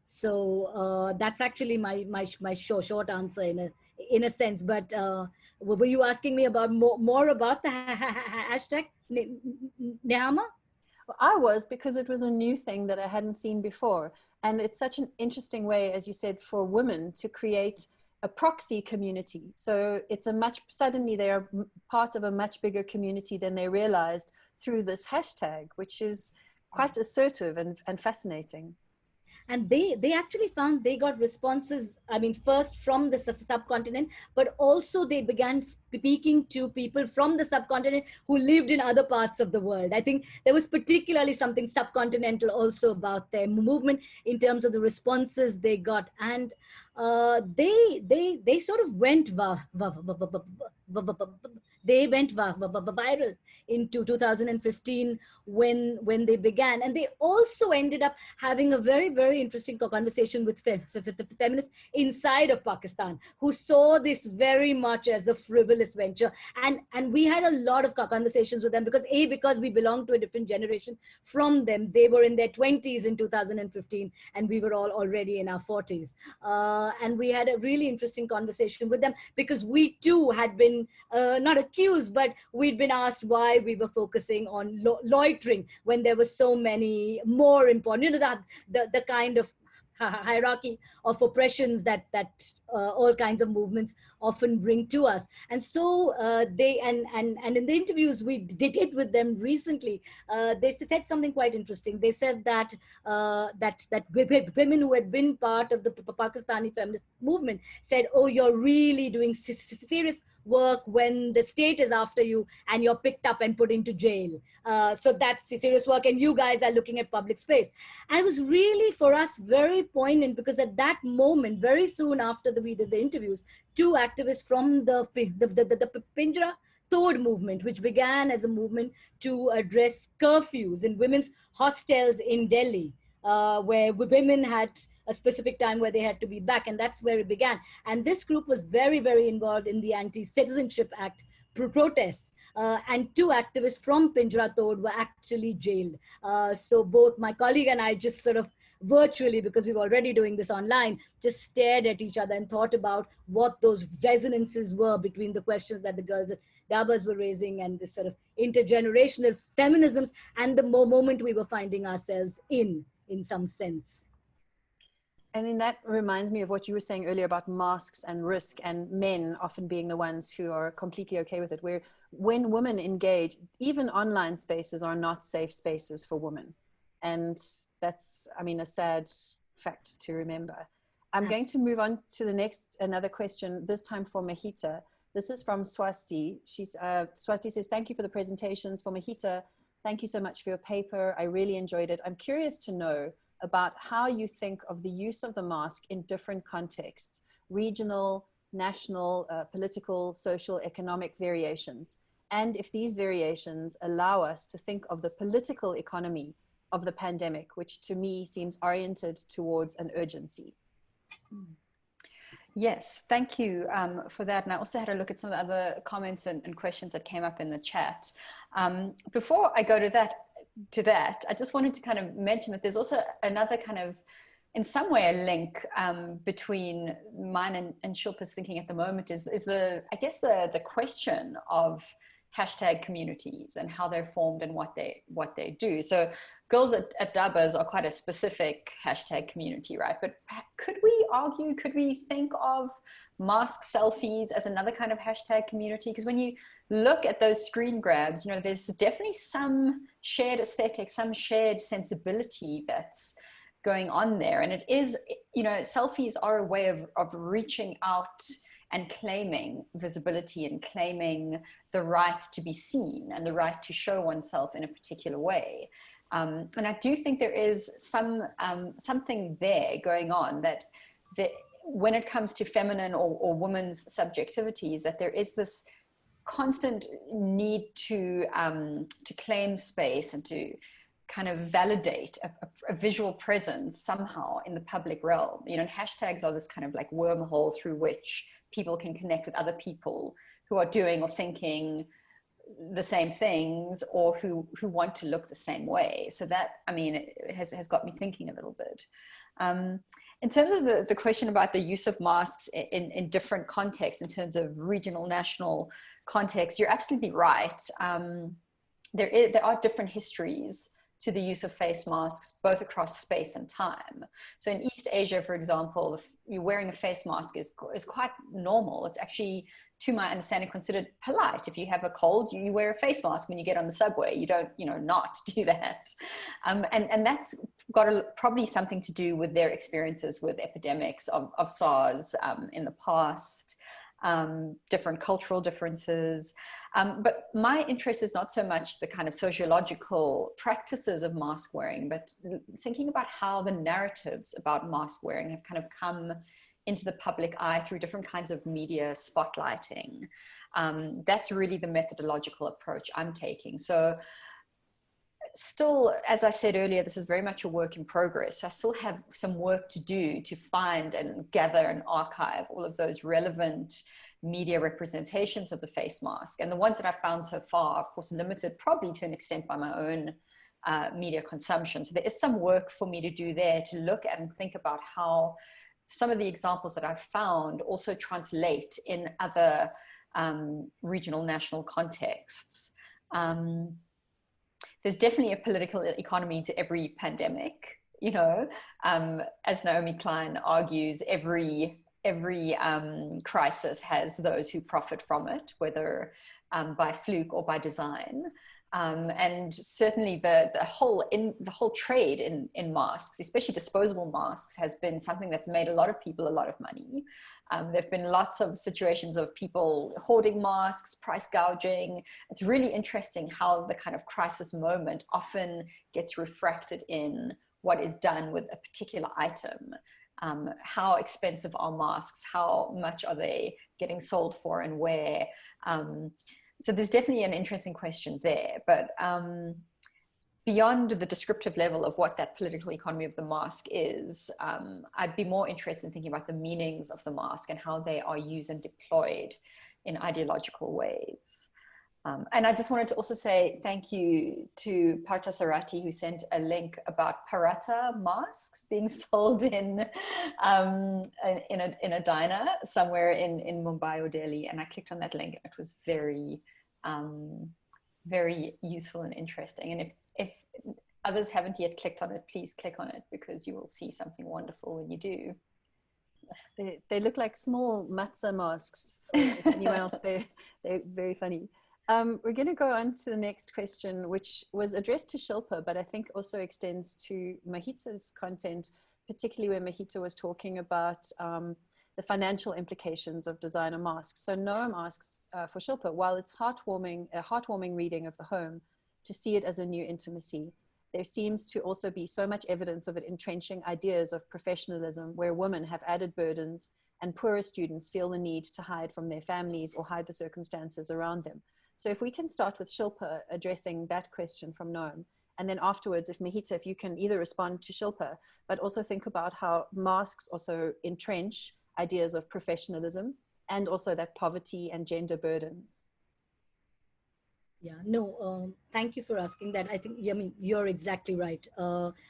Speaker 3: So that's actually my short answer in a sense. But were you asking me about more about the hashtag, Nehama?
Speaker 2: Well, I was, because it was a new thing that I hadn't seen before. And it's such an interesting way, as you said, for women to create a proxy community. So it's suddenly they're part of a much bigger community than they realized through this hashtag, which is quite assertive and fascinating.
Speaker 3: And they actually found they got responses, I mean, first from the subcontinent, but also they began speaking to people from the subcontinent who lived in other parts of the world. I think there was particularly something subcontinental also about their movement in terms of the responses they got. And they sort of went viral into 2015 when they began. And they also ended up having a very interesting conversation with feminists inside of Pakistan, who saw this very much as a frivolous venture. And we had a lot of conversations with them because we belong to a different generation from them. They were in their 20s in 2015, and we were all already in our 40s. And we had a really interesting conversation with them, because we too had been not accused, but we'd been asked why we were focusing on loitering when there were so many more important, the kind of hierarchy of oppressions that all kinds of movements often bring to us. And so they and in the interviews we did with them recently, they said something quite interesting. They said that that women who had been part of the Pakistani feminist movement said, oh, you're really doing serious work when the state is after you and you're picked up and put into jail. So that's serious work, and you guys are looking at public space. And it was really for us very poignant, because at that moment, very soon after we did the interviews, two activists from the Pinjra Tod movement, which began as a movement to address curfews in women's hostels in Delhi, where women had a specific time where they had to be back, and that's where it began. And this group was very involved in the Anti-Citizenship Act protests. And two activists from Pinjra Tod were actually jailed. So both my colleague and I just sort of virtually, because we were already doing this online, just stared at each other and thought about what those resonances were between the questions that the girls at Dabas were raising and this sort of intergenerational feminisms and the moment we were finding ourselves in some sense.
Speaker 2: And then that reminds me of what you were saying earlier about masks and risk, and men often being the ones who are completely okay with it, where when women engage, even online spaces are not safe spaces for women. And that's, I mean, a sad fact to remember. I'm going to move on to another question, this time for Mehita. This is from Swasti. Swasti says, thank you for the presentations. For Mehita, thank you so much for your paper. I really enjoyed it. I'm curious to know about how you think of the use of the mask in different contexts, regional,
Speaker 4: national, political, social, economic variations, and if these variations allow us to think of the political economy of the pandemic, which to me seems oriented towards an urgency.
Speaker 2: Yes, thank you for that. And I also had a look at some of the other comments and questions that came up in the chat. Before I go to that, I just wanted to kind of mention that there's also another kind of, in some way, a link between mine and Shilpa's thinking at the moment is I guess the question of hashtag communities and how they're formed and what they do. So girls at Dubbers are quite a specific hashtag community, right? But could we think of mask selfies as another kind of hashtag community? Because when you look at those screen grabs, you know, there's definitely some shared aesthetic, some shared sensibility that's going on there. And it is, you know, selfies are a way of reaching out and claiming visibility and claiming the right to be seen and the right to show oneself in a particular way. And I do think there is something there going on that when it comes to feminine or women's subjectivities, that there is this constant need to claim space and to kind of validate a visual presence somehow in the public realm. You know, and hashtags are this kind of like wormhole through which people can connect with other people who are doing or thinking the same things or who want to look the same way. So that, I mean, it has got me thinking a little bit. In terms of the question about the use of masks in different contexts, in terms of regional, national context, you're absolutely right. There are different histories to the use of face masks, both across space and time. So in East Asia, for example, wearing a face mask is quite normal. It's actually, to my understanding, considered polite. If you have a cold, you wear a face mask when you get on the subway. You don't, you know, not do that. And that's got probably something to do with their experiences with epidemics of SARS in the past, different cultural differences. But my interest is not so much the kind of sociological practices of mask wearing, but thinking about how the narratives about mask wearing have kind of come into the public eye through different kinds of media spotlighting. That's really the methodological approach I'm taking. So still, as I said earlier, this is very much a work in progress. I still have some work to do to find and gather and archive all of those relevant media representations of the face mask. And the ones that I've found so far, of course, limited probably to an extent by my own media consumption. So there is some work for me to do there to look at and think about how some of the examples that I've found also translate in other regional, national contexts. There's definitely a political economy to every pandemic, you know, as Naomi Klein argues, every crisis has those who profit from it, whether by fluke or by design. And certainly the whole trade in masks, especially disposable masks, has been something that's made a lot of people a lot of money. There have been lots of situations of people hoarding masks, price gouging. It's really interesting how the kind of crisis moment often gets refracted in what is done with a particular item. How expensive are masks? How much are they getting sold for and where? So there's definitely an interesting question there, but beyond the descriptive level of what that political economy of the mask is, I'd be more interested in thinking about the meanings of the mask and how they are used and deployed in ideological ways. And I just wanted to also say thank you to Partha Sarati, who sent a link about paratha masks being sold in a diner somewhere in Mumbai or Delhi. And I clicked on that link. It was very, very useful and interesting. And if others haven't yet clicked on it, please click on it because you will see something wonderful when you do.
Speaker 4: They look like small matzah masks. For anyone else, they're very funny. We're going to go on to the next question, which was addressed to Shilpa, but I think also extends to Mehita's content, particularly when Mehita was talking about the financial implications of designer masks. So Noam asks for Shilpa, while it's a heartwarming reading of The Home, to see it as a new intimacy, there seems to also be so much evidence of it entrenching ideas of professionalism where women have added burdens and poorer students feel the need to hide from their families or hide the circumstances around them. So if we can start with Shilpa addressing that question from Noam, and then afterwards, if Mehita, if you can either respond to Shilpa, but also think about how masks also entrench ideas of professionalism and also that poverty and gender burden.
Speaker 3: Yeah, no, thank you for asking that. I think, I mean, you're exactly right.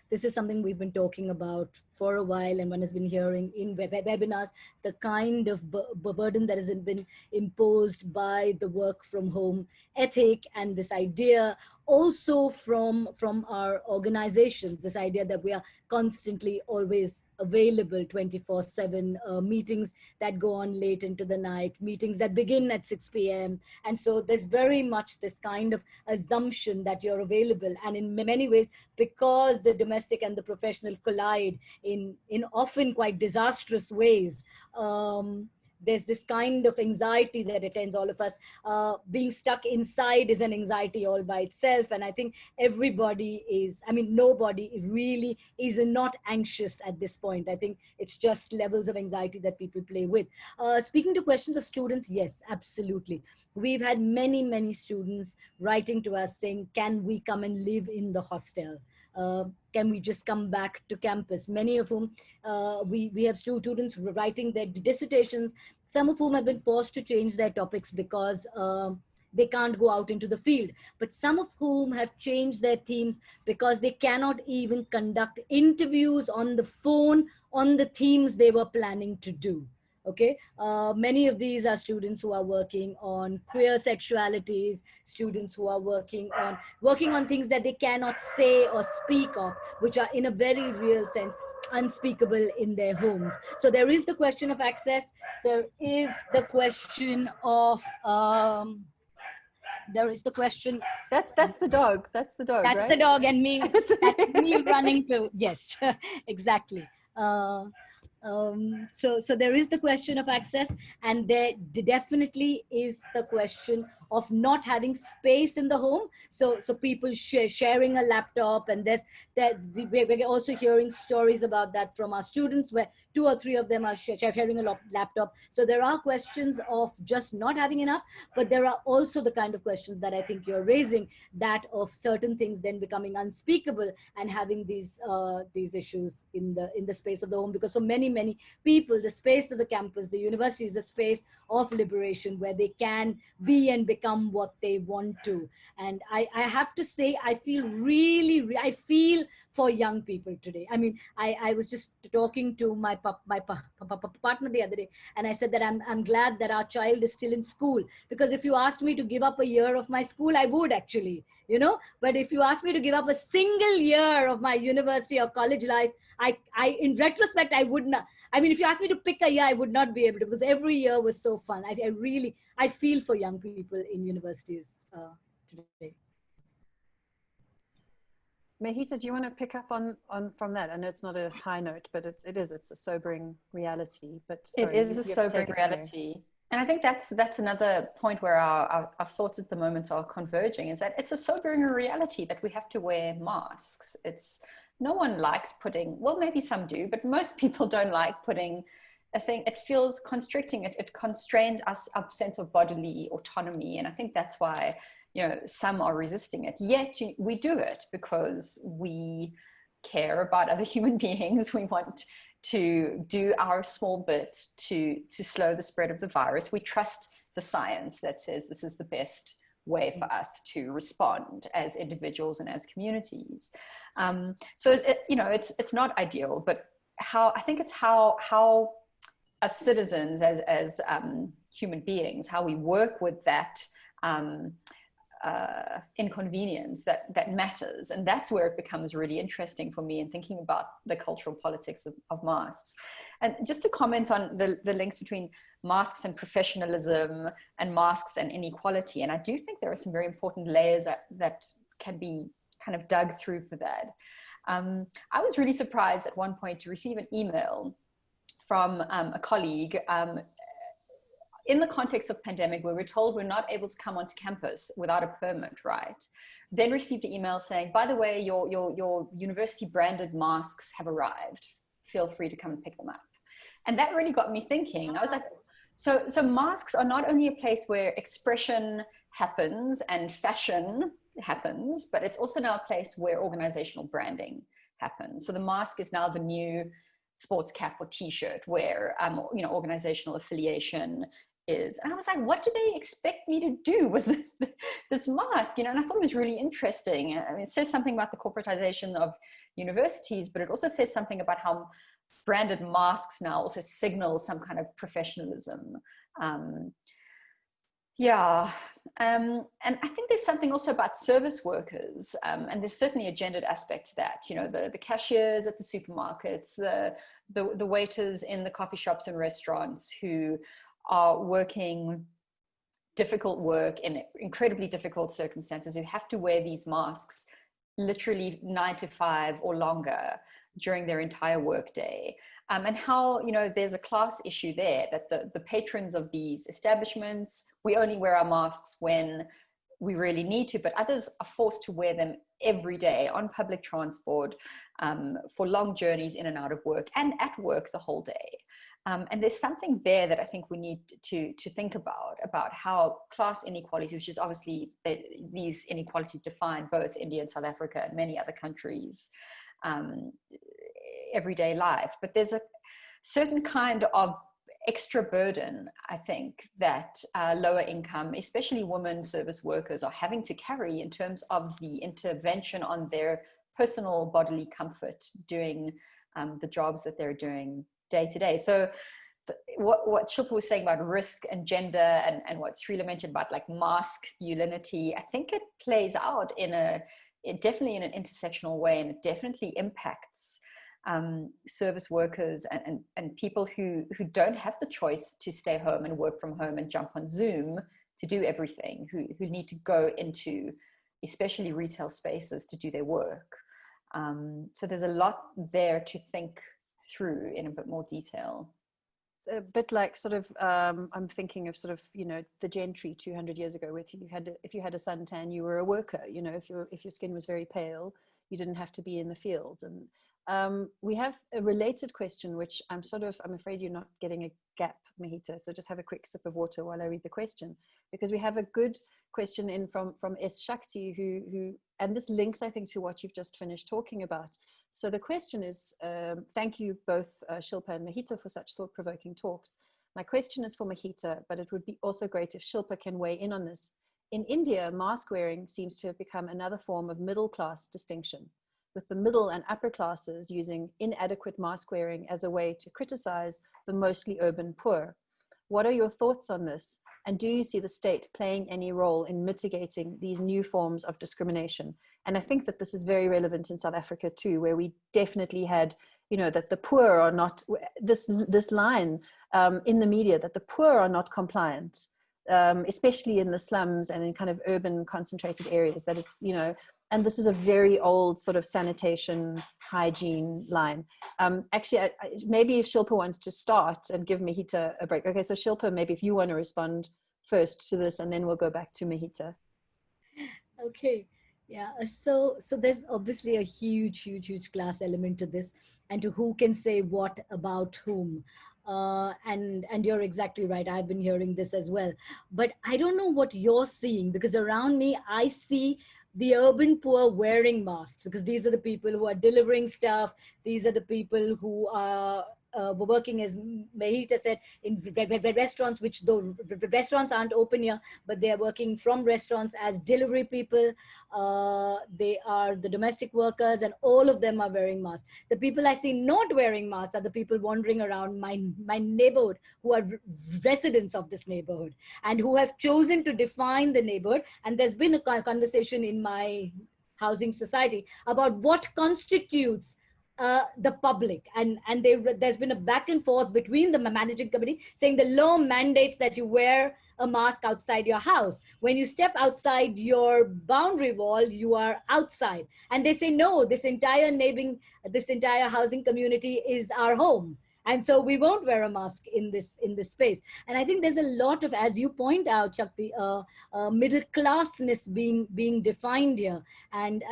Speaker 3: This is something we've been talking about for a while, and one has been hearing in webinars, the kind of burden that has been imposed by the work from home ethic, and this idea also from our organizations, this idea that we are constantly always available 24/7, meetings that go on late into the night, meetings that begin at 6 p.m. And so there's very much this kind of assumption that you're available. And in many ways, because the domestic and the professional collide in often quite disastrous ways, there's this kind of anxiety that attends all of us. Being stuck inside is an anxiety all by itself. And I think everybody is, I mean, nobody really is not anxious at this point. I think it's just levels of anxiety that people play with. Speaking to questions of students, yes, absolutely. We've had many students writing to us saying, can we come and live in the hostel? Can we just come back to campus? Many of whom, we have students writing their dissertations, some of whom have been forced to change their topics because they can't go out into the field, but some of whom have changed their themes because they cannot even conduct interviews on the phone on the themes they were planning to do. Okay, many of these are students who are working on queer sexualities, students who are working on things that they cannot say or speak of, which are in a very real sense unspeakable in their homes. So there is the question of access. There is the question of there is the question.
Speaker 4: That's the dog. That's the dog.
Speaker 3: That's
Speaker 4: right?
Speaker 3: the dog, and me. That's me running to. Yes, exactly. So there is the question of access, and there definitely is the question of not having space in the home. So people sharing a laptop, and we're also hearing stories about that from our students, where 2 or 3 of them are sharing a laptop. So there are questions of just not having enough, but there are also the kind of questions that I think you're raising, that of certain things then becoming unspeakable and having these issues in the space of the home. Because for many people, the space of the campus, the university, is a space of liberation where they can be and become what they want to. And I have to say, I feel I feel for young people today. I mean, I was just talking to my partner the other day, and I said that I'm glad that our child is still in school, because if you asked me to give up a year of my school, I would actually, but if you asked me to give up a single year of my university or college life, I in retrospect, I would not. I mean, if you asked me to pick a year, I would not be able to, because every year was so fun. I feel for young people in universities today.
Speaker 4: Mehita, do you want to pick up on from that? I know it's not a high note, but it's a sobering reality. But sorry,
Speaker 2: it is a sobering reality. And I think that's another point where our thoughts at the moment are converging, is that it's a sobering reality that we have to wear masks. No one likes putting, well, maybe some do, but most people don't like putting a thing. It feels constricting. It constrains our sense of bodily autonomy. And I think that's why, some are resisting it. Yet we do it because we care about other human beings. We want to do our small bit to slow the spread of the virus. We trust the science that says this is the best way for us to respond as individuals and as communities. So it's not ideal, but I think it's how as citizens, as human beings, how we work with that inconvenience that matters. And that's where it becomes really interesting for me in thinking about the cultural politics of masks. And just to comment on the links between masks and professionalism and masks and inequality, and I do think there are some very important layers that can be kind of dug through for that. I was really surprised at one point to receive an email from a colleague in the context of pandemic, where we're told we're not able to come onto campus without a permit, right? Then received an email saying, by the way, your university branded masks have arrived. Feel free to come and pick them up. And that really got me thinking. I was like, so masks are not only a place where expression happens and fashion happens, but it's also now a place where organizational branding happens. So the mask is now the new sports cap or t-shirt where, organizational affiliation is. And I was like, what do they expect me to do with this mask? And I thought it was really interesting. I mean, it says something about the corporatization of universities, but it also says something about how branded masks now also signal some kind of professionalism. And I think there's something also about service workers, and there's certainly a gendered aspect to that. The cashiers at the supermarkets, the waiters in the coffee shops and restaurants who are working difficult work in incredibly difficult circumstances, who have to wear these masks literally 9 to 5 or longer during their entire workday. And how, there's a class issue there, that the patrons of these establishments, we only wear our masks when we really need to, but others are forced to wear them every day on public transport, for long journeys in and out of work, and at work the whole day. And there's something there that I think we need to think about how class inequalities, which is obviously these inequalities define both India and South Africa and many other countries, everyday life. But there's a certain kind of extra burden, I think, that lower income, especially women service workers, are having to carry in terms of the intervention on their personal bodily comfort doing the jobs that they're doing day to day. So what Shilpa was saying about risk and gender, and what Srila mentioned about like masculinity, I think it plays out definitely in an intersectional way, and it definitely impacts service workers and people who don't have the choice to stay home and work from home and jump on Zoom to do everything, who need to go into especially retail spaces to do their work. So there's a lot there to think through in a bit more detail.
Speaker 4: It's a bit like sort of, I'm thinking of sort of, the gentry 200 years ago, if you had a suntan, you were a worker. If your skin was very pale, you didn't have to be in the fields. And we have a related question, which I'm afraid you're not getting a gap, Mehita. So just have a quick sip of water while I read the question, because we have a good question in from S. Shakti, who and this links, I think, to what you've just finished talking about. So the question is, thank you both, Shilpa and Mehita, for such thought-provoking talks. My question is for Mehita, but it would be also great if Shilpa can weigh in on this. In India, mask wearing seems to have become another form of middle-class distinction, with the middle and upper classes using inadequate mask wearing as a way to criticize the mostly urban poor. What are your thoughts on this? And do you see the state playing any role in mitigating these new forms of discrimination? And I think that this is very relevant in South Africa too, where we definitely had, that the poor are not, this line in the media, that the poor are not compliant, especially in the slums and in kind of urban concentrated areas, that it's, and this is a very old sort of sanitation hygiene line. Actually, maybe if Shilpa wants to start and give Mehita a break. Okay, so Shilpa, maybe if you want to respond first to this, and then we'll go back to Mehita.
Speaker 3: Okay. Yeah, so there's obviously a huge class element to this, and to who can say what about whom. And you're exactly right. I've been hearing this as well. But I don't know what you're seeing, because around me, I see the urban poor wearing masks, because these are the people who are delivering stuff. These are the people who are working, as Mehita said, in restaurants, which though restaurants aren't open here, but they are working from restaurants as delivery people. They are the domestic workers, and all of them are wearing masks. The people I see not wearing masks are the people wandering around my neighborhood, who are residents of this neighborhood and who have chosen to define the neighborhood. And there's been a conversation in my housing society about what constitutes the public, and there's been a back and forth between the managing committee saying the law mandates that you wear a mask outside your house. When you step outside your boundary wall, you are outside. And they say, no, this entire housing community is our home. And so we won't wear a mask in this space. And I think there's a lot of, as you point out, Shakti, middle classness being defined here, and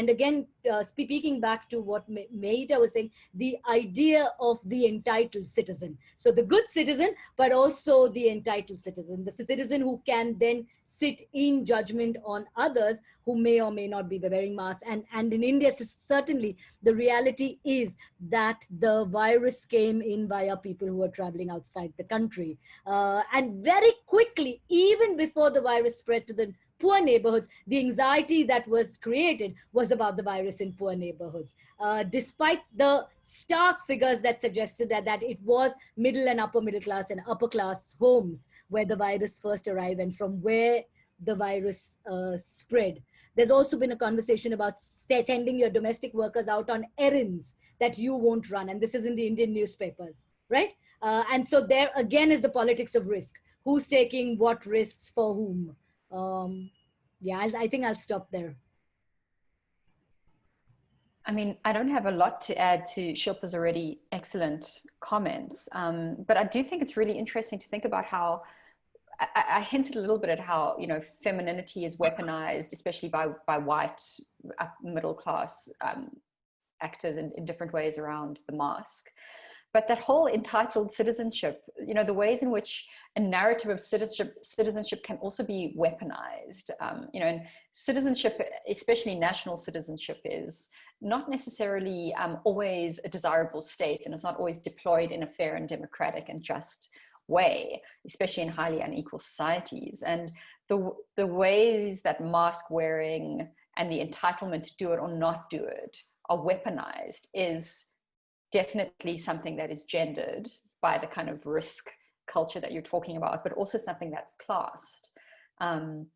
Speaker 3: again, speaking back to what Mehita was saying, the idea of the entitled citizen. So the good citizen, but also the entitled citizen, the citizen who can then sit in judgment on others who may or may not be wearing masks. And in India, certainly the reality is that the virus came in via people who were traveling outside the country. And very quickly, even before the virus spread to the poor neighborhoods, the anxiety that was created was about the virus in poor neighborhoods, despite the stark figures that suggested that it was middle and upper middle class and upper class homes where the virus first arrived and from where the virus spread. There's also been a conversation about sending your domestic workers out on errands that you won't run. And this is in the Indian newspapers, right? And so there again is the politics of risk. Who's taking what risks for whom? Yeah, I think I'll stop there.
Speaker 2: I mean, I don't have a lot to add to Shilpa's already excellent comments, but I do think it's really interesting to think about how, I hinted a little bit at how, you know, femininity is weaponized, especially by white middle class actors in different ways around the mask. But that whole entitled citizenship, you know, the ways in which a narrative of citizenship can also be weaponized. You know, and citizenship, especially national citizenship, is not necessarily always a desirable state, and it's not always deployed in a fair and democratic and just way, especially in highly unequal societies. And the ways that mask wearing and the entitlement to do it or not do it are weaponized is definitely something that is gendered by the kind of risk culture that you're talking about, but also something that's classed. And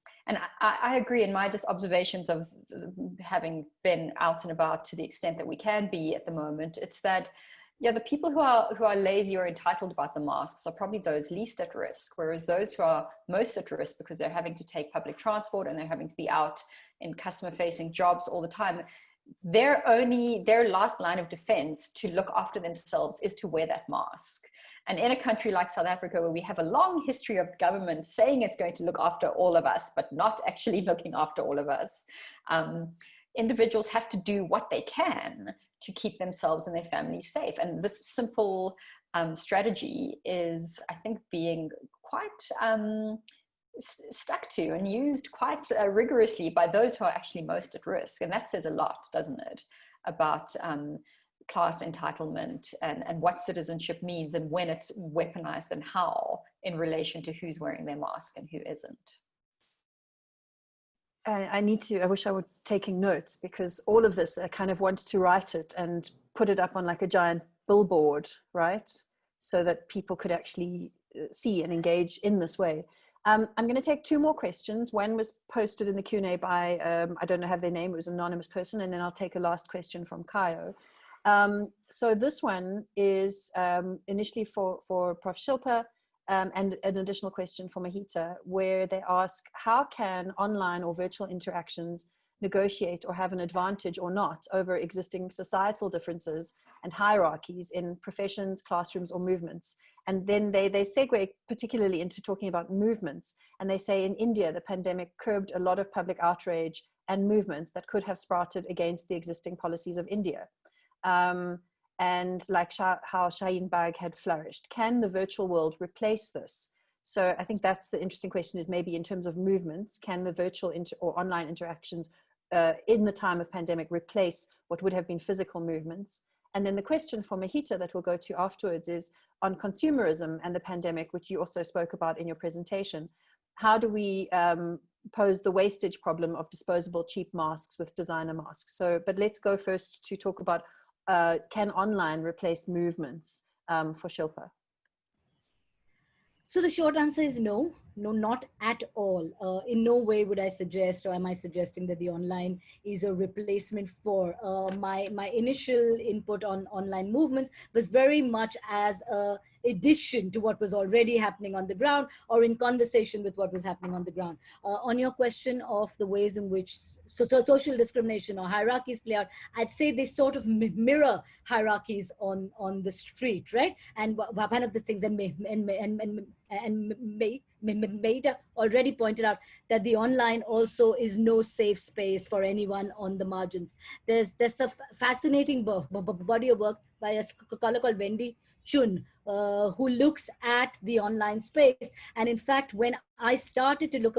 Speaker 2: I agree, in my just observations of having been out and about to the extent that we can be at the moment, it's that, yeah, the people who are lazy or entitled about the masks are probably those least at risk, whereas those who are most at risk because they're having to take public transport and they're having to be out in customer-facing jobs all the time, their last line of defense to look after themselves is to wear that mask. And in a country like South Africa, where we have a long history of the government saying it's going to look after all of us, but not actually looking after all of us, individuals have to do what they can to keep themselves and their families safe. And this simple strategy is, I think, being quite stuck to and used quite rigorously by those who are actually most at risk. And that says a lot, doesn't it, about class entitlement and what citizenship means and when it's weaponized and how in relation to who's wearing their mask and who isn't.
Speaker 4: I wish I were taking notes, because all of this, I kind of wanted to write it and put it up on like a giant billboard, right? So that people could actually see and engage in this way. I'm going to take two more questions. One was posted in the Q&A by, I don't know, have their name, it was an anonymous person, and then I'll take a last question from Kayo. So this one is initially for Prof. Shilpa, and an additional question for Mehita, where they ask, how can online or virtual interactions negotiate or have an advantage or not over existing societal differences and hierarchies in professions, classrooms, or movements? And then they segue particularly into talking about movements. And they say in India, the pandemic curbed a lot of public outrage and movements that could have sprouted against the existing policies of India. And like how Shaheen Bagh had flourished. Can the virtual world replace this? So I think that's the interesting question, is maybe in terms of movements, can the virtual or online interactions in the time of pandemic replace what would have been physical movements? And then the question for Mehita that we'll go to afterwards is on consumerism and the pandemic, which you also spoke about in your presentation. How do we pose the wastage problem of disposable cheap masks with designer masks? So, but let's go first to talk about can online replace movements for Shilpa?
Speaker 3: So the short answer is no. No, not at all. In no way would I suggest, or am I suggesting that the online is a replacement for my initial input on online movements was very much as a addition to what was already happening on the ground, or in conversation with what was happening on the ground. On your question of the ways in which social discrimination or hierarchies play out, I'd say they sort of mirror hierarchies on the street, right? And one of the things that Mehita already pointed out, that the online also is no safe space for anyone on the margins. There's a fascinating body of work by a scholar called Wendy Chun, who looks at the online space. And in fact, when I started to look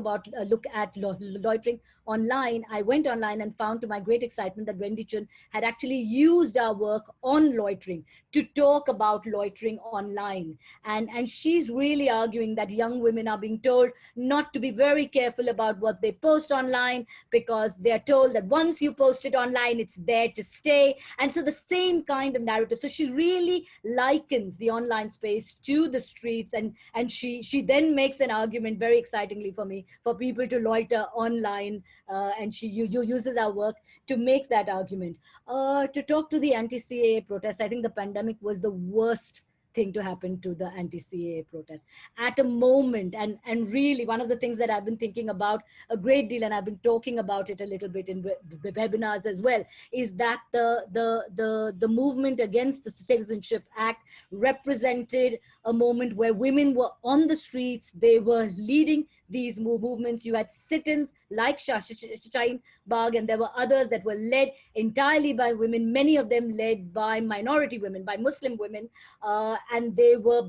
Speaker 3: at loitering online, I went online and found, to my great excitement, that Wendy Chun had actually used our work on loitering to talk about loitering online. And she's really arguing that young women are being told not to be very careful about what they post online, because they're told that once you post it online, it's there to stay. And so the same kind of narrative. So she really likens the online space to the streets, and she then makes an argument, very excitingly for me, for people to loiter online, and she uses our work to make that argument. To talk to the anti-CAA protests, I think the pandemic was the worst thing to happen to the anti-CAA protests at a moment. And really, one of the things that I've been thinking about a great deal, and I've been talking about it a little bit in webinars as well, is that the movement against the Citizenship Act represented a moment where women were on the streets. They were leading these movements. You had sit-ins like Shine Bagh, and there were others that were led entirely by women, many of them led by minority women, by Muslim women, and they were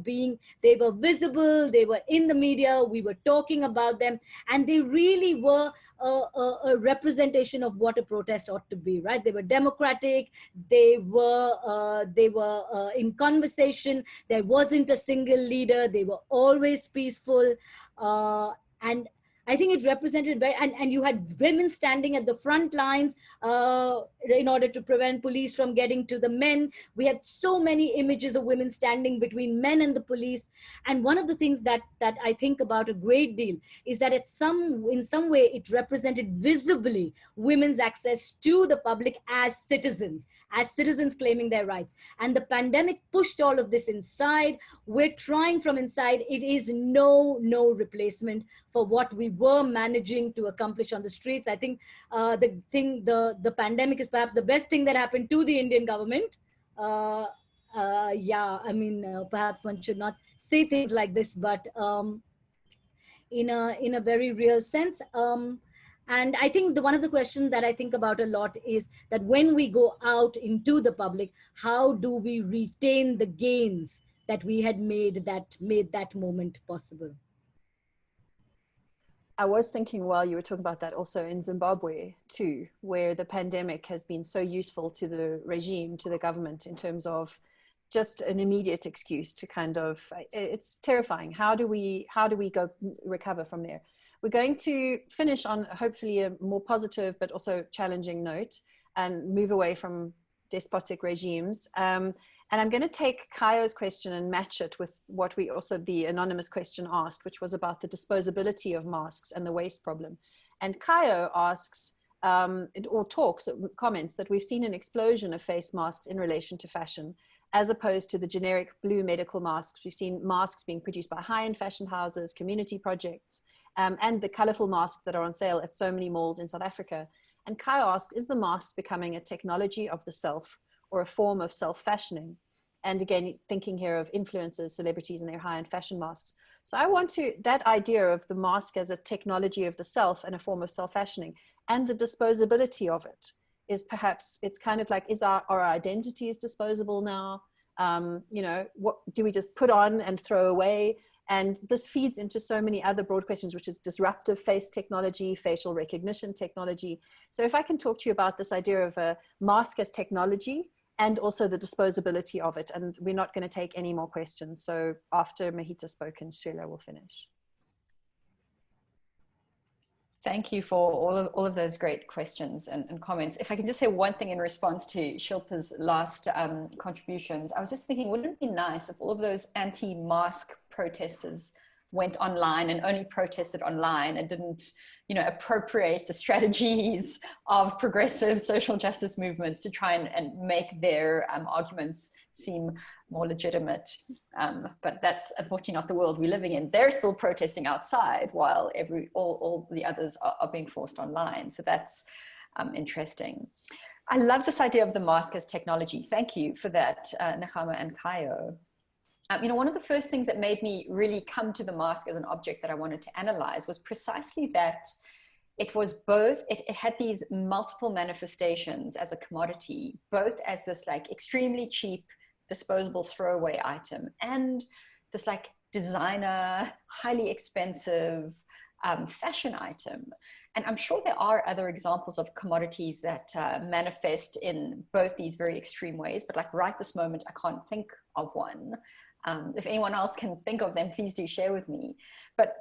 Speaker 3: visible, they were in the media, we were talking about them, and they really were a representation of what a protest ought to be, right? They were democratic, they were in conversation, there wasn't a single leader, they were always peaceful, and I think it represented very, and you had women standing at the front lines in order to prevent police from getting to the men. We had so many images of women standing between men and the police. And one of the things that I think about a great deal is that in some way it represented visibly women's access to the public as citizens claiming their rights. And the pandemic pushed all of this inside. We're trying from inside. It is no replacement for what we were managing to accomplish on the streets. I think the pandemic is perhaps the best thing that happened to the Indian government. Yeah, I mean, perhaps one should not say things like this, but in a very real sense. And I think one of the questions that I think about a lot is that when we go out into the public, how do we retain the gains that we had made that moment possible?
Speaker 4: I was thinking while you were talking about that also in Zimbabwe too, where the pandemic has been so useful to the regime, to the government, in terms of just an immediate excuse to kind of, it's terrifying. How do we go recover from there? We're going to finish on hopefully a more positive but also challenging note and move away from despotic regimes. And I'm going to take Kayo's question and match it with what we also, the anonymous question asked, which was about the disposability of masks and the waste problem. And Kayo asks, or comments that we've seen an explosion of face masks in relation to fashion, as opposed to the generic blue medical masks. We've seen masks being produced by high-end fashion houses, community projects, and the colorful masks that are on sale at so many malls in South Africa. And Kayo asked, is the mask becoming a technology of the self or a form of self-fashioning? And again, thinking here of influencers, celebrities and their high-end fashion masks. So I want to, that idea of the mask as a technology of the self and a form of self-fashioning, and the disposability of it is perhaps, it's kind of like, is our identities disposable now? You know, what do we just put on and throw away? And this feeds into so many other broad questions, which is disruptive face technology, facial recognition technology. So if I can talk to you about this idea of a mask as technology, and also the disposability of it. And we're not going to take any more questions. So after Mehita's spoken, Srila will finish.
Speaker 2: Thank you for all of those great questions and comments. If I can just say one thing in response to Shilpa's last contributions, I was just thinking, wouldn't it be nice if all of those anti-mask protesters went online and only protested online and didn't, you know, appropriate the strategies of progressive social justice movements to try and make their arguments seem more legitimate. But that's unfortunately not the world we're living in. They're still protesting outside while all the others are being forced online. So that's interesting. I love this idea of the mask as technology. Thank you for that, Nechama and Kayo. You know, one of the first things that made me really come to the mask as an object that I wanted to analyze was precisely that it was both, it had these multiple manifestations as a commodity, both as this like extremely cheap, disposable throwaway item and this like designer, highly expensive fashion item. And I'm sure there are other examples of commodities that manifest in both these very extreme ways, but like right this moment, I can't think of one. If anyone else can think of them, please do share with me. But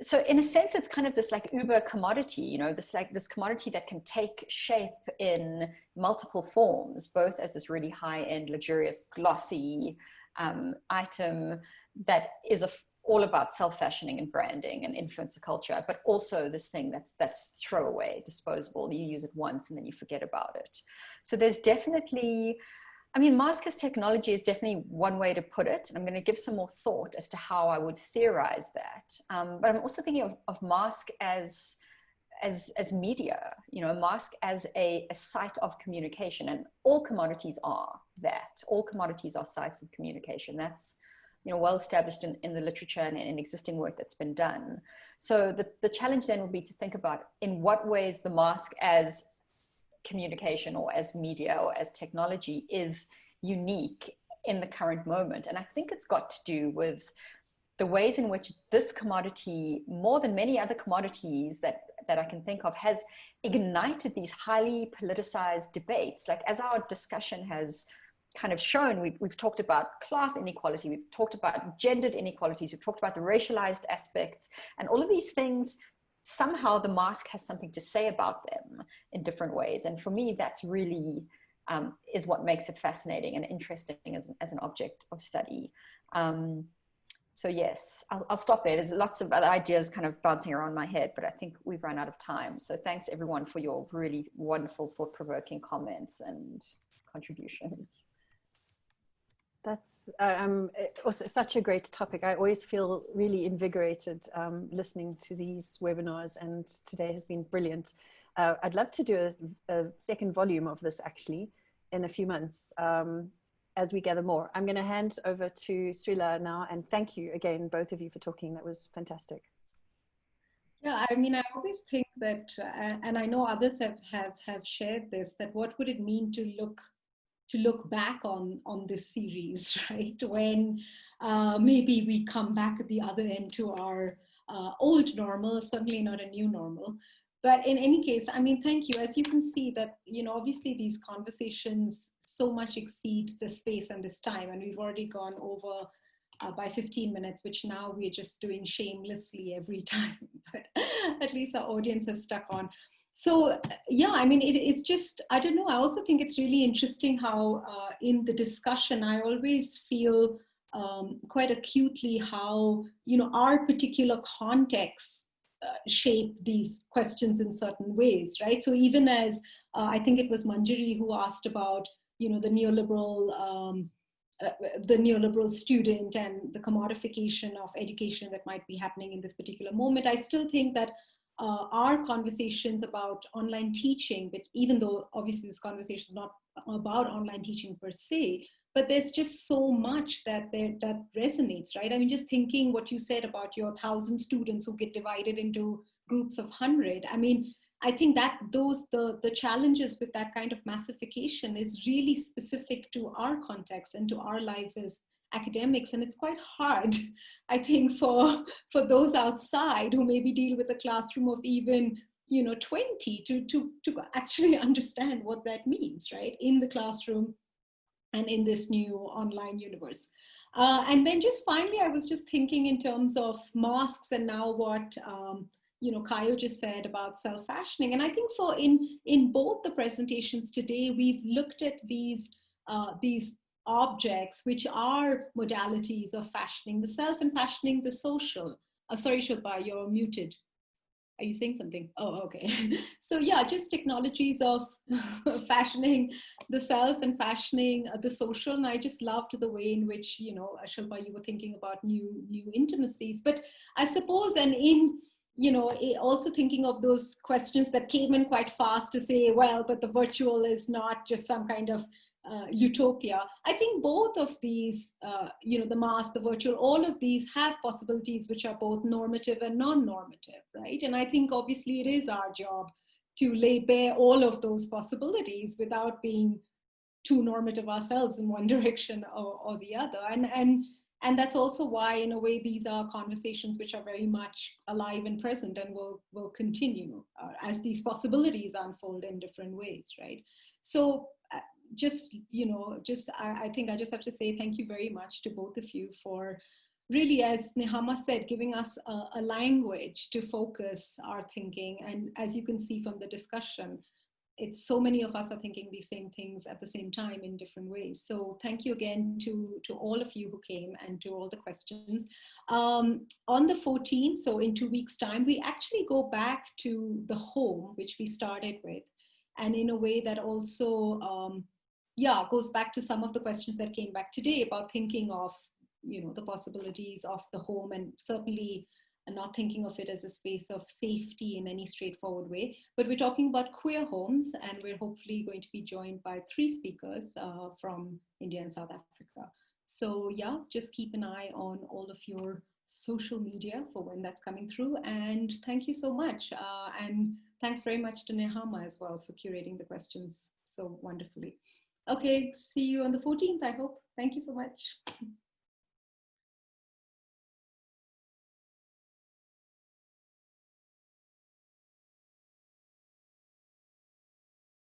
Speaker 2: so in a sense, it's kind of this like uber commodity, you know, this commodity that can take shape in multiple forms, both as this really high-end, luxurious, glossy item that is all about self-fashioning and branding and influencer culture, but also this thing that's throwaway, disposable. You use it once and then you forget about it. So there's definitely, I mean, mask as technology is definitely one way to put it. And I'm going to give some more thought as to how I would theorize that. But I'm also thinking of mask as media, you know, mask as a site of communication, and all commodities are that. All commodities are sites of communication. That's, you know, well established in the literature and in existing work that's been done. So the challenge then will be to think about in what ways the mask as communication or as media or as technology is unique in the current moment. And I think it's got to do with the ways in which this commodity, more than many other commodities that I can think of, has ignited these highly politicized debates. Like, as our discussion has kind of shown, we've talked about class inequality, we've talked about gendered inequalities, we've talked about the racialized aspects, and all of these things, somehow the mask has something to say about them in different ways. And for me, that's really is what makes it fascinating and interesting as an object of study. So yes, I'll stop there. There's lots of other ideas kind of bouncing around my head, but I think we've run out of time. So thanks everyone for your really wonderful, thought-provoking comments and contributions.
Speaker 4: That's also such a great topic. I always feel really invigorated listening to these webinars, and today has been brilliant. I'd love to do a second volume of this actually in a few months as we gather more. I'm going to hand over to Srila now, and thank you again, both of you, for talking. That was fantastic.
Speaker 1: Yeah, I mean, I always think that, and I know others have shared this, that what would it mean to look back on this series, right? When maybe we come back at the other end to our old normal, certainly not a new normal. But in any case, I mean, thank you. As you can see that, you know, obviously these conversations so much exceed the space and this time, and we've already gone over by 15 minutes, which now we're just doing shamelessly every time, but at least our audience has stuck on. So yeah, I mean, it's just, I don't know, I also think it's really interesting how in the discussion, I always feel quite acutely how, you know, our particular contexts shape these questions in certain ways, right? So even as, I think it was Manjari who asked about, you know, the neoliberal student and the commodification of education that might be happening in this particular moment, I still think that our conversations about online teaching, but even though obviously this conversation is not about online teaching per se, but there's just so much that resonates, right? I mean, just thinking what you said about your 1,000 students who get divided into groups of 100. I mean, I think that the challenges with that kind of massification is really specific to our context and to our lives as academics, and it's quite hard, I think, for those outside who maybe deal with a classroom of even, you know, 20 to actually understand what that means, right, in the classroom and in this new online universe. And then just finally, I was just thinking in terms of masks and now what you know, Kayo just said about self-fashioning, and I think in both the presentations today, we've looked at these objects which are modalities of fashioning the self and fashioning the social. Sorry, Shilpa, you're muted. Are you saying something? Oh, okay. So yeah, just technologies of fashioning the self and fashioning the social. And I just loved the way in which, you know, Shilpa, you were thinking about new intimacies. But I suppose, and in, you know, also thinking of those questions that came in quite fast to say, well, but the virtual is not just some kind of utopia. I think both of these, you know, the mass, the virtual, all of these have possibilities which are both normative and non-normative, right? And I think obviously it is our job to lay bare all of those possibilities without being too normative ourselves in one direction or the other. And that's also why, in a way, these are conversations which are very much alive and present and will continue as these possibilities unfold in different ways, right? So just, you know, I think I just have to say thank you very much to both of you for really, as Nehama said, giving us a language to focus our thinking. And as you can see from the discussion, it's so many of us are thinking these same things at the same time in different ways. So thank you again to all of you who came and to all the questions. On the 14th, so in 2 weeks' time, we actually go back to the home, which we started with. And in a way that also, yeah, goes back to some of the questions that came back today about thinking of, you know, the possibilities of the home, and certainly not thinking of it as a space of safety in any straightforward way. But we're talking about queer homes, and we're hopefully going to be joined by 3 speakers from India and South Africa. So yeah, just keep an eye on all of your social media for when that's coming through. And thank you so much. And thanks very much to Nehama as well for curating the questions so wonderfully. Okay, see you on the 14th, I hope. Thank you so much.